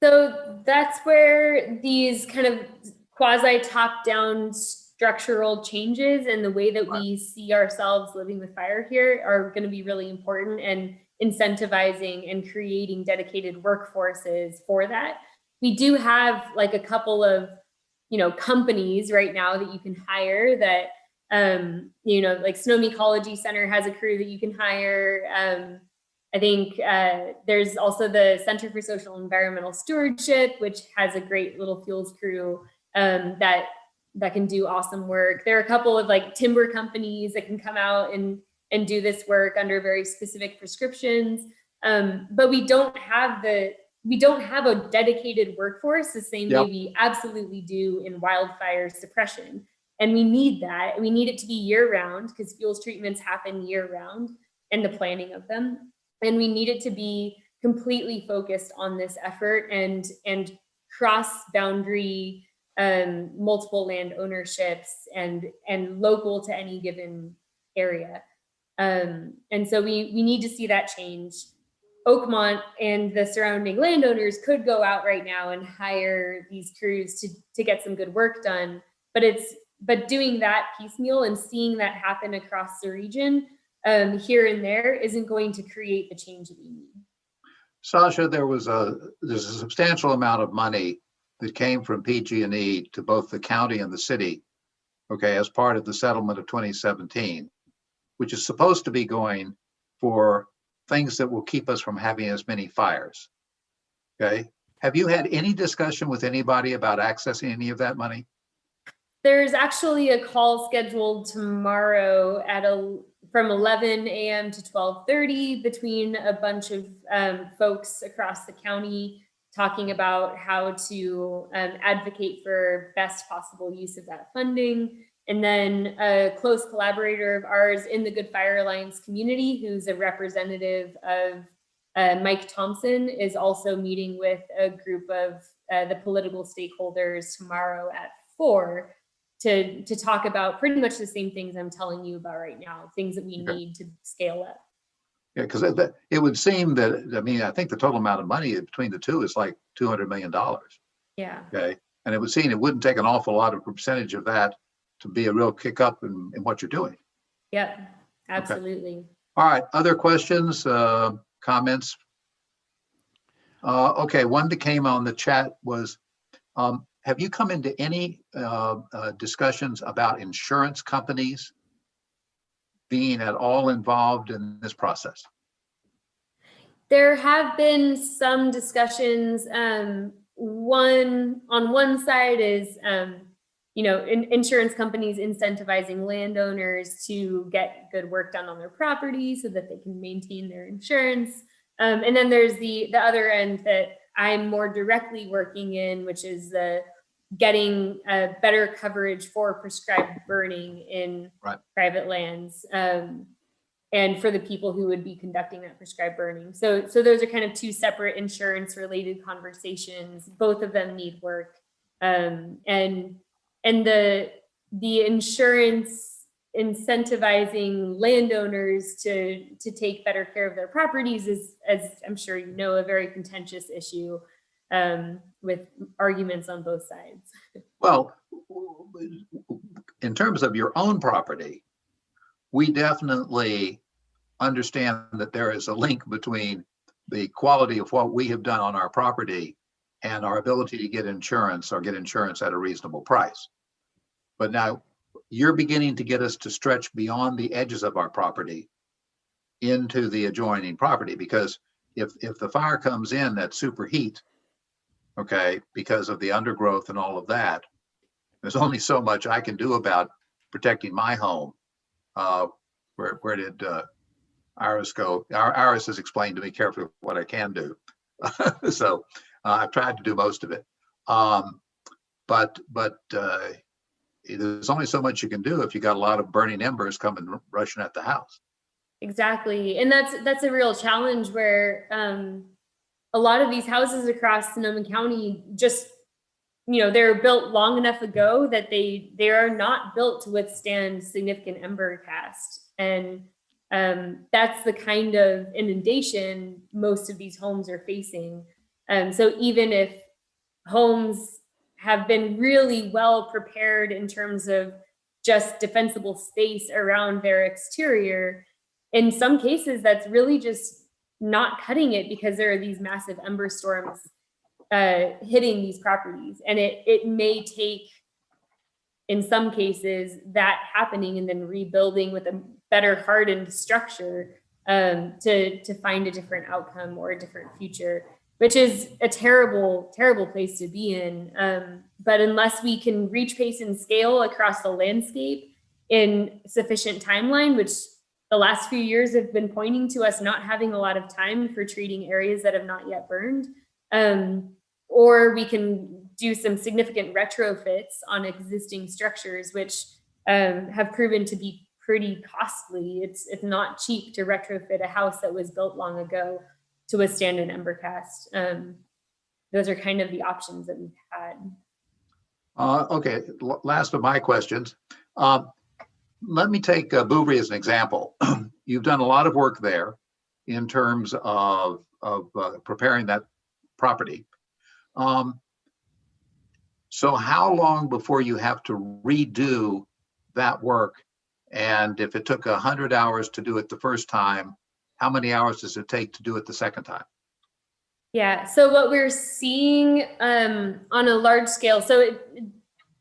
So that's where these kind of quasi top-down structural changes and the way that we see ourselves living with fire here are going to be really important, and incentivizing and creating dedicated workforces for that. We do have like a couple of, companies right now that you can hire that, like Sonoma Ecology Center has a crew that you can hire. I think there's also the Center for Social and Environmental Stewardship, which has a great little fuels crew that can do awesome work. There are a couple of like timber companies that can come out and do this work under very specific prescriptions. But we don't have a dedicated workforce the same way we absolutely do in wildfire suppression. And we need that. We need it to be year round, because fuels treatments happen year round, and the planning of them. And we need it to be completely focused on this effort and cross-boundary, multiple land ownerships and local to any given area. And so we need to see that change. Oakmont and the surrounding landowners could go out right now and hire these crews to get some good work done, but doing that piecemeal and seeing that happen across the region here and there isn't going to create the change that we need. Sasha, there's a substantial amount of money that came from PG&E to both the county and the city, okay, as part of the settlement of 2017, which is supposed to be going for things that will keep us from having as many fires, okay? Have you had any discussion with anybody about accessing any of that money? There's actually a call scheduled tomorrow from 11 a.m. to 12:30 between a bunch of folks across the county, talking about how to advocate for best possible use of that funding And then a close collaborator of ours in the Good Fire Alliance community, who's a representative of Mike Thompson, is also meeting with a group of the political stakeholders tomorrow at 4 to talk about pretty much the same things I'm telling you about right now, things that we need to scale up. Yeah, because it would seem that, I mean, I think the total amount of money between the two is like $200 million. Yeah. Okay. And it would seem it wouldn't take an awful lot of percentage of that to be a real kick up in what you're doing. Yep, absolutely. Okay. All right. Other questions, comments? Okay. One that came on the chat was, have you come into any discussions about insurance companies being at all involved in this process? There have been some discussions. On one side is, insurance companies incentivizing landowners to get good work done on their property so that they can maintain their insurance. And then there's the other end that I'm more directly working in, which is getting better coverage for prescribed burning in private lands, and for the people who would be conducting that prescribed burning. So those are kind of two separate insurance related conversations. Both of them need work. And the insurance incentivizing landowners to take better care of their properties is, as I'm sure you know, a very contentious issue, with arguments on both sides. Well, in terms of your own property, we definitely understand that there is a link between the quality of what we have done on our property and our ability to get insurance or get insurance at a reasonable price. But now you're beginning to get us to stretch beyond the edges of our property into the adjoining property, because if the fire comes in at superheat, okay, because of the undergrowth and all of that, there's only so much I can do about protecting my home. Where did Iris go? Iris has explained to me carefully what I can do. So I've tried to do most of it. But there's only so much you can do if you got a lot of burning embers coming rushing at the house. Exactly. And that's a real challenge where a lot of these houses across Sonoma County just, they're built long enough ago that they are not built to withstand significant ember cast. And that's the kind of inundation most of these homes are facing. So even if homes have been really well prepared in terms of just defensible space around their exterior, in some cases, that's really just not cutting it, because there are these massive ember storms hitting these properties. And it may take, in some cases, that happening and then rebuilding with a better hardened structure to find a different outcome or a different future, which is a terrible, terrible place to be in. But unless we can reach pace and scale across the landscape in sufficient timeline, which the last few years have been pointing to us not having a lot of time for treating areas that have not yet burned, or we can do some significant retrofits on existing structures, which have proven to be pretty costly. It's not cheap to retrofit a house that was built long ago to withstand an ember cast. Those are kind of the options that we've had. Okay, last of my questions. Let me take Bouvry as an example. You've done a lot of work there in terms of preparing that property. So how long before you have to redo that work? And if it took 100 hours to do it the first time, how many hours does it take to do it the second time? Yeah, so what we're seeing on a large scale,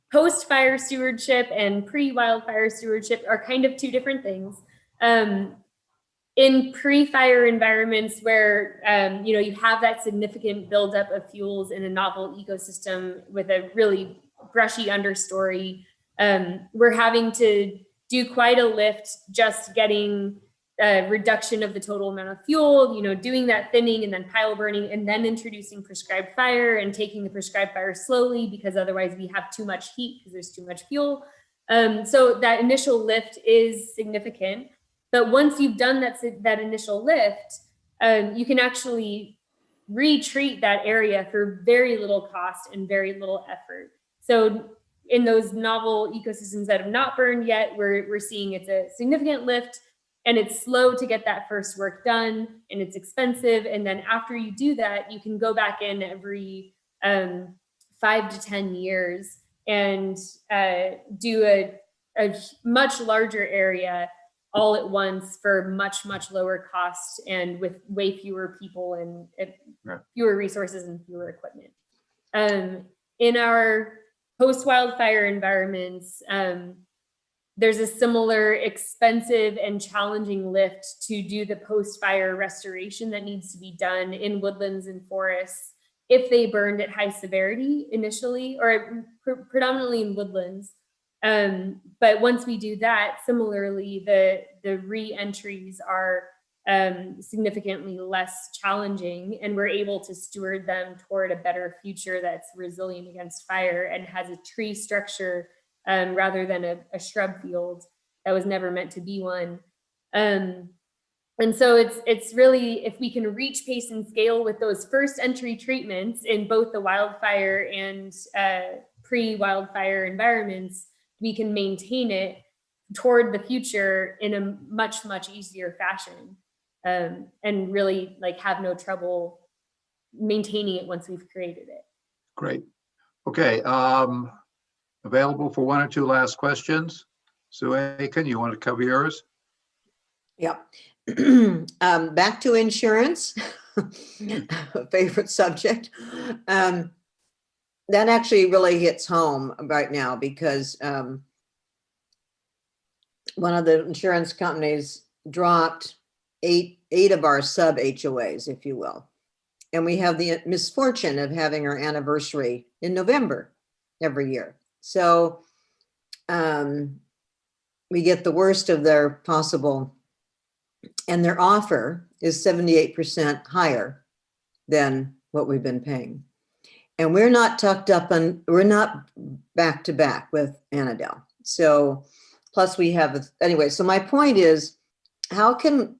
post-fire stewardship and pre-wildfire stewardship are kind of two different things. In pre-fire environments where you have that significant buildup of fuels in a novel ecosystem with a really brushy understory, we're having to do quite a lift just getting a reduction of the total amount of fuel, doing that thinning and then pile burning, and then introducing prescribed fire and taking the prescribed fire slowly, because otherwise we have too much heat because there's too much fuel. So that initial lift is significant, but once you've done that initial lift, you can actually retreat that area for very little cost and very little effort. So in those novel ecosystems that have not burned yet, we're seeing it's a significant lift, and it's slow to get that first work done, and it's expensive. And then after you do that, you can go back in every 5 to 10 years and do a much larger area all at once for much, much lower cost and with way fewer people and fewer resources and fewer equipment. In our post-wildfire environments, there's a similar expensive and challenging lift to do the post-fire restoration that needs to be done in woodlands and forests if they burned at high severity initially, or predominantly in woodlands. But once we do that, similarly, the re-entries are significantly less challenging, and we're able to steward them toward a better future that's resilient against fire and has a tree structure rather than a shrub field that was never meant to be one. And so it's really, if we can reach pace and scale with those first entry treatments in both the wildfire and pre-wildfire environments, we can maintain it toward the future in a much, much easier fashion, and really like have no trouble maintaining it once we've created it. Great. Okay. Available for one or two last questions. Sue Aiken, you want to cover yours? Yeah. Back to insurance, favorite subject. That actually really hits home right now because one of the insurance companies dropped eight of our sub HOAs, if you will. And we have the misfortune of having our anniversary in November every year. So we get the worst of their possible, and their offer is 78% higher than what we've been paying. And we're not tucked up on, we're not back to back with Annadel. So plus we have, anyway, so my point is, how could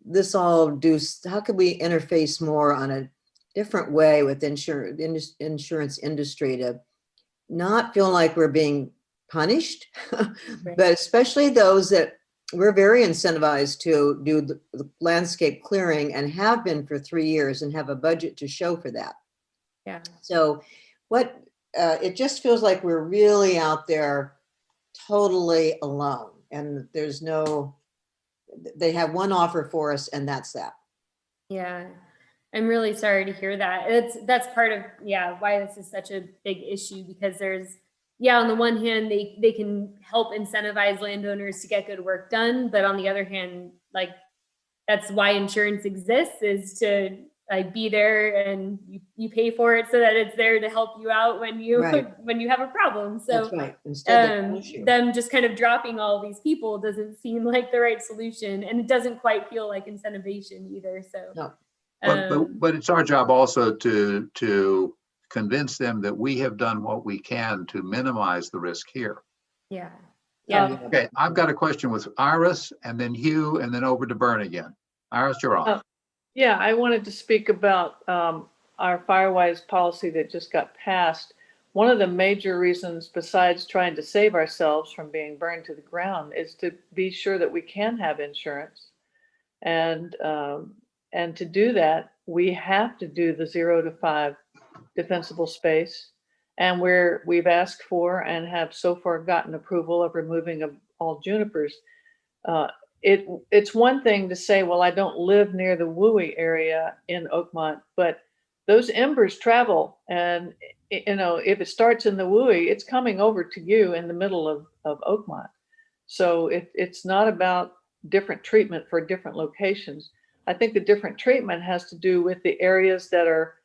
this all do, how could we interface more on a different way with insurance industry to not feel like we're being punished, Right. but especially those that we're very incentivized to do the landscape clearing and have been for 3 years and have a budget to show for that. Yeah. So what, it just feels like we're really out there totally alone, and there's no, they have one offer for us and that's that. Yeah. I'm really sorry to hear that. That's part of, why this is such a big issue, because there's, on the one hand, they can help incentivize landowners to get good work done. But on the other hand, like, that's why insurance exists, is to like be there, and you pay for it so that it's there to help you out when you when you have a problem. So that's right. Instead them just kind of dropping all these people doesn't seem like the right solution, and it doesn't quite feel like incentivization either. So no. But it's our job also to convince them that we have done what we can to minimize the risk here. Yeah. Okay, I've got a question with Iris, and then Hugh, and then over to Bern again. Iris, you're on. Yeah, I wanted to speak about our Firewise policy that just got passed. One of the major reasons, besides trying to save ourselves from being burned to the ground, is to be sure that we can have insurance. And to do that, we have to do the 0 to 5 defensible space. And we've asked for and have so far gotten approval of removing of all junipers. It's one thing to say, well, I don't live near the WUI area in Oakmont, but those embers travel, and if it starts in the WUI, it's coming over to you in the middle of Oakmont. So it's not about different treatment for different locations. I think the different treatment has to do with the areas that are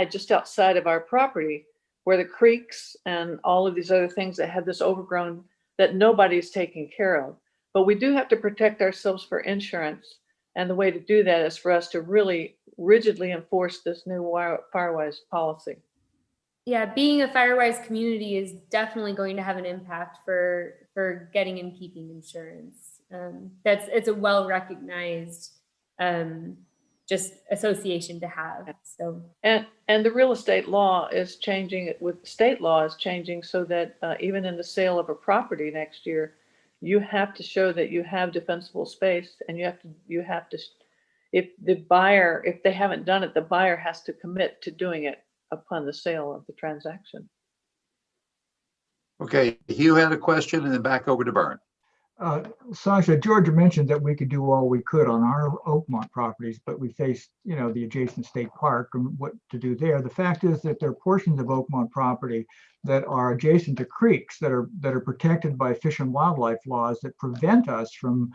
just outside of our property, where the creeks and all of these other things that have this overgrown that nobody's taking care of. But we do have to protect ourselves for insurance. And the way to do that is for us to really rigidly enforce this new Firewise policy. Yeah, being a Firewise community is definitely going to have an impact for getting and keeping insurance. It's a well-recognized just association to have. So And the real estate law is changing, with state law is changing so that even in the sale of a property next year, you have to show that you have defensible space, and you have to, if they haven't done it, the buyer has to commit to doing it upon the sale of the transaction. Okay, Hugh had a question and then back over to Bern. Sasha, Georgia mentioned that we could do all we could on our Oakmont properties, but we faced, the adjacent state park and what to do there. The fact is that there are portions of Oakmont property that are adjacent to creeks that are protected by fish and wildlife laws that prevent us from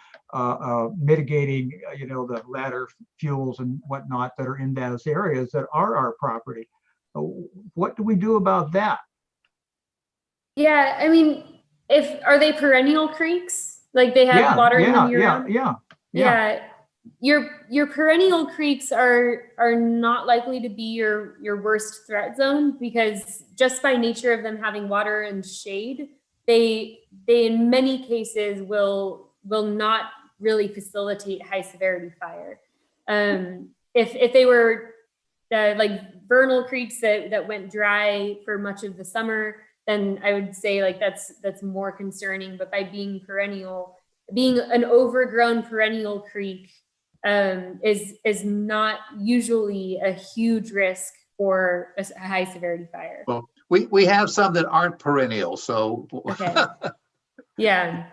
mitigating, the ladder fuels and whatnot that are in those areas that are our property. What do we do about that? yeah, I mean, are they perennial creeks? Like they have water in them year-round? Yeah. Your perennial creeks are not likely to be your worst threat zone, because just by nature of them having water and shade, they in many cases will not really facilitate high severity fire. If they were like vernal creeks that went dry for much of the summer, then I would say like that's more concerning. But by being perennial, being an overgrown perennial creek is not usually a huge risk for a high severity fire. Well, we have some that aren't perennial, so. Okay. Yeah.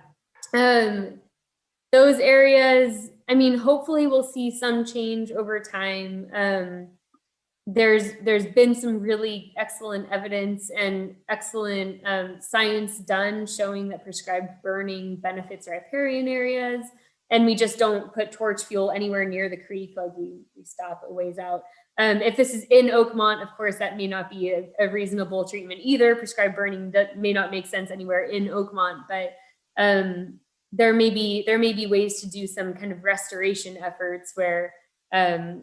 Those areas, I mean, hopefully we'll see some change over time. There's been some really excellent evidence and excellent science done showing that prescribed burning benefits riparian areas, and we just don't put torch fuel anywhere near the creek. Like we stop a ways out. If this is in Oakmont, of course, that may not be a reasonable treatment either. Prescribed burning that may not make sense anywhere in Oakmont, but there may be ways to do some kind of restoration efforts where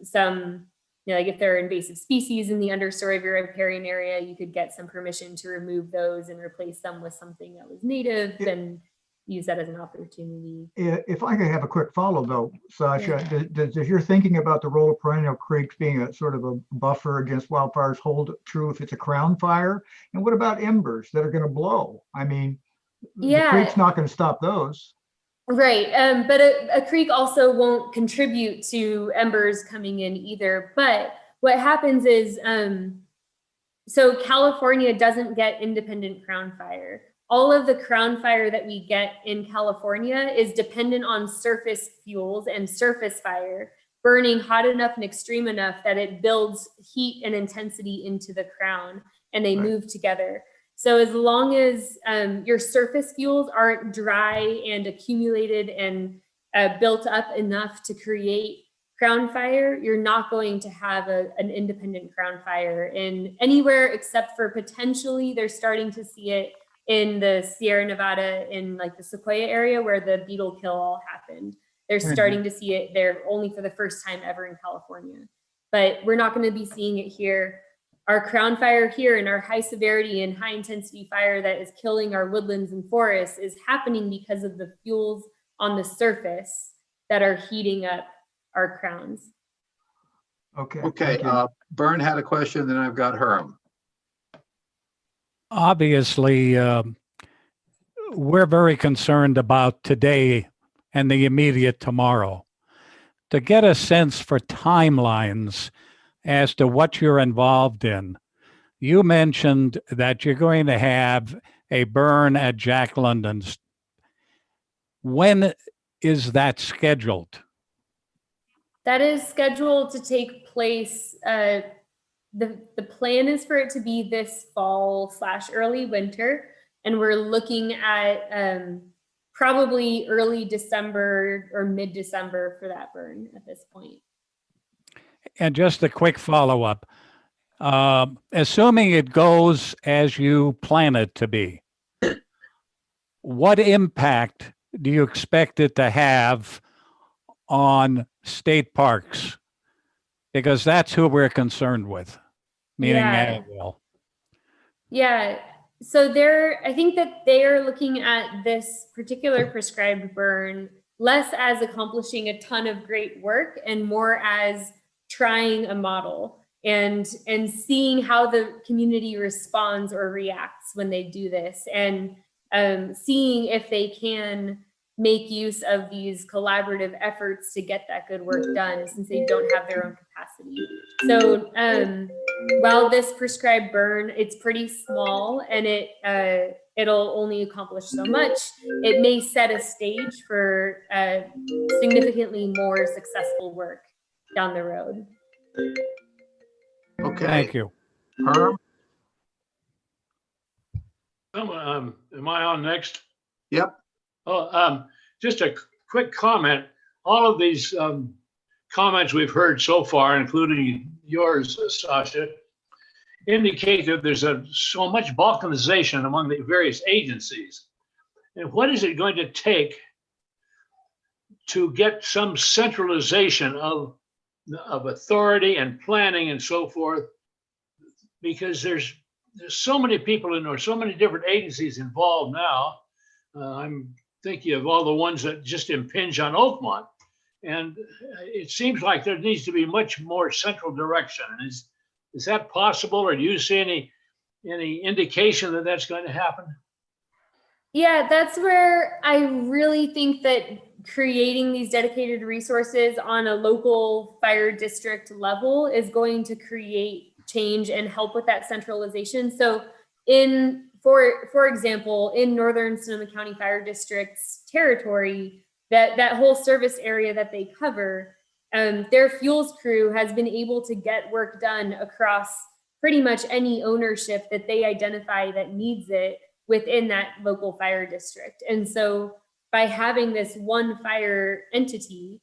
some, like if there are invasive species in the understory of your riparian area, you could get some permission to remove those and replace them with something that was native and use that as an opportunity. If I could have a quick follow though, Sasha, Yeah. does your thinking about the role of perennial creeks being a sort of a buffer against wildfires hold true if it's a crown fire? And what about embers that are going to blow? I mean, the creek's not going to stop those. Right, but a creek also won't contribute to embers coming in either. But what happens is, so California doesn't get independent crown fire. All of the crown fire that we get in California is dependent on surface fuels and surface fire burning hot enough and extreme enough that it builds heat and intensity into the crown and they move together. So as long as your surface fuels aren't dry and accumulated and built up enough to create crown fire, you're not going to have an independent crown fire in anywhere except for potentially they're starting to see it in the Sierra Nevada in like the Sequoia area where the beetle kill all happened. They're starting to see it there only for the first time ever in California. But we're not going to be seeing it here. Our crown fire here and our high severity and high intensity fire that is killing our woodlands and forests is happening because of the fuels on the surface that are heating up our crowns. Okay. Bern had a question, then I've got Herm. Obviously, we're very concerned about today and the immediate tomorrow. To get a sense for timelines as to what you're involved in, you mentioned that you're going to have a burn at Jack London's. When is that scheduled? That is scheduled to take place. The plan is for it to be this fall/early winter, and we're looking at probably early December or mid-December for that burn at this point. And just a quick follow-up. Assuming it goes as you plan it to be, what impact do you expect it to have on state parks? Because that's who we're concerned with, meaning Annandale. Yeah. So I think that they are looking at this particular prescribed burn less as accomplishing a ton of great work and more as trying a model and seeing how the community responds or reacts when they do this, and seeing if they can make use of these collaborative efforts to get that good work done, since they don't have their own capacity. So while this prescribed burn, it's pretty small and it'll only accomplish so much, it may set a stage for significantly more successful work down the road. Okay. Thank you. Herm? Am I on next? Yep. Oh, just a quick comment. All of these comments we've heard so far, including yours, Sasha, indicate that there's so much balkanization among the various agencies. And what is it going to take to get some centralization of authority and planning and so forth? Because there's so many people in there, so many different agencies involved now. I'm thinking of all the ones that just impinge on Oakmont. And it seems like there needs to be much more central direction. Is that possible, or do you see any indication that that's going to happen? Yeah, that's where I really think that creating these dedicated resources on a local fire district level is going to create change and help with that centralization. So for example, in Northern Sonoma County Fire District's territory, that whole service area that they cover, their fuels crew has been able to get work done across pretty much any ownership that they identify that needs it within that local fire district. And so by having this one fire entity,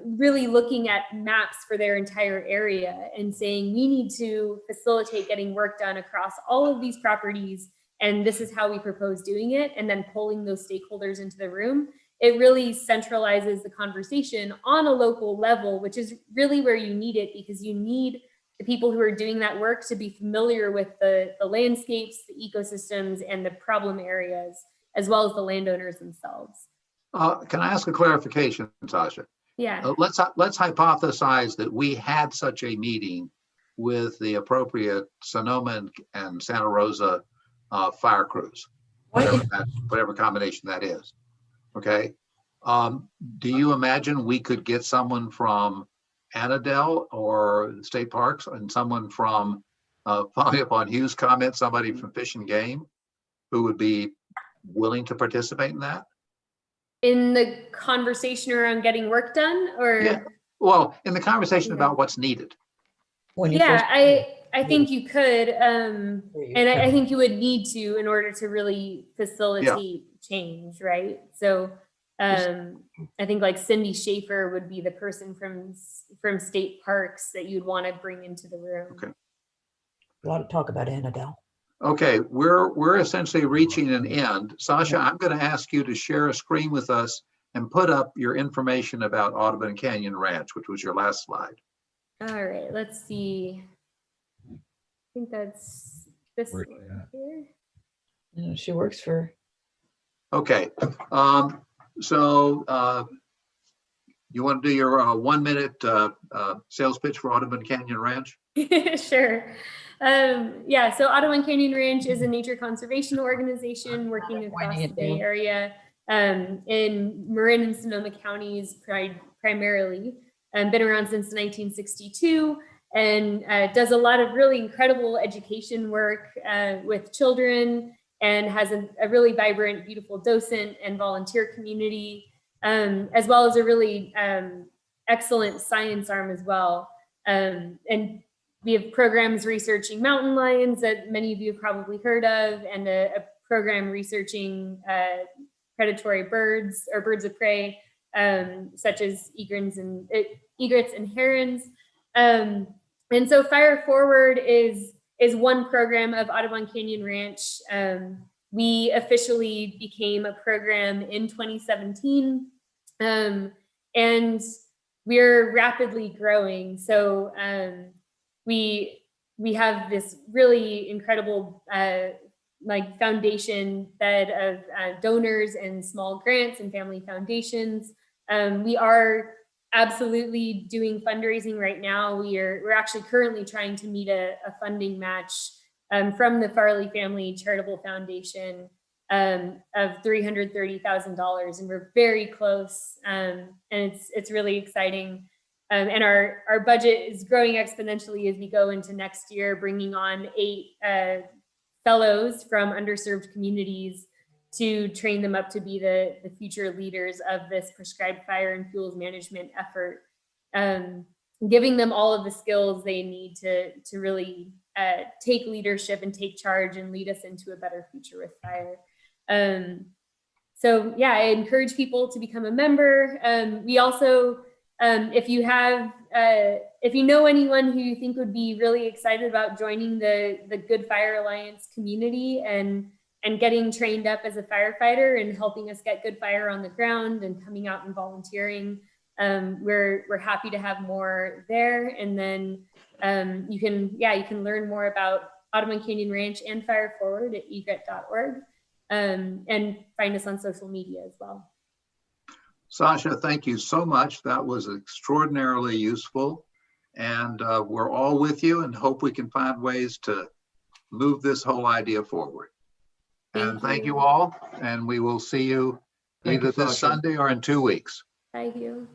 really looking at maps for their entire area and saying, we need to facilitate getting work done across all of these properties, and this is how we propose doing it, and then pulling those stakeholders into the room, it really centralizes the conversation on a local level, which is really where you need it, because you need the people who are doing that work to be familiar with the landscapes, the ecosystems, and the problem areas, as well as the landowners themselves. Can I ask a clarification, Sasha? Yeah. Let's hypothesize that we had such a meeting with the appropriate Sonoma and Santa Rosa fire crews, whatever combination that is. Okay. Do you imagine we could get someone from Annandale or state parks and someone from, following up on Hugh's comment, somebody from Fish and Game who would be willing to participate in that? In the conversation around getting work done, or? Yeah. Well, in the conversation about what's needed. Yeah, I think you could, and I think you would need to in order to really facilitate change, right? So I think like Cindy Schaefer would be the person from state parks that you'd want to bring into the room. Okay. A lot of talk about Annandale. Okay, we're essentially reaching an end. Sasha, I'm going to ask you to share a screen with us and put up your information about Audubon Canyon Ranch, which was your last slide. All right, let's see. I think that's this one here. Yeah, she works for. Okay, so you want to do your 1 minute sales pitch for Audubon Canyon Ranch? Sure. Yeah, so Audubon Canyon Ranch is a nature conservation organization working across the Bay Area in Marin and Sonoma counties primarily. Been around since 1962 and does a lot of really incredible education work with children, and has a really vibrant, beautiful docent and volunteer community, as well as a really excellent science arm as well. And we have programs researching mountain lions that many of you have probably heard of, and a program researching predatory birds or birds of prey, such as egrets and herons. And so Fire Forward is one program of Audubon Canyon Ranch. We officially became a program in 2017, and we're rapidly growing. So we we have this really incredible like foundation bed of donors and small grants and family foundations. We are absolutely doing fundraising right now. We're actually currently trying to meet a funding match from the Farley Family Charitable Foundation of $330,000, and we're very close. And it's really exciting. And our budget is growing exponentially as we go into next year, bringing on 8 fellows from underserved communities to train them up to be the future leaders of this prescribed fire and fuels management effort, giving them all of the skills they need to really take leadership and take charge and lead us into a better future with fire. So yeah, I encourage people to become a member. We also, if you know anyone who you think would be really excited about joining the Good Fire Alliance community and getting trained up as a firefighter and helping us get good fire on the ground and coming out and volunteering, we're happy to have more there. And then you can learn more about Audubon Canyon Ranch and Fire Forward at egret.org, and find us on social media as well. Sasha, thank you so much. That was extraordinarily useful. And we're all with you and hope we can find ways to move this whole idea forward. And thank you all. And we will see you either this Sunday or in 2 weeks. Thank you.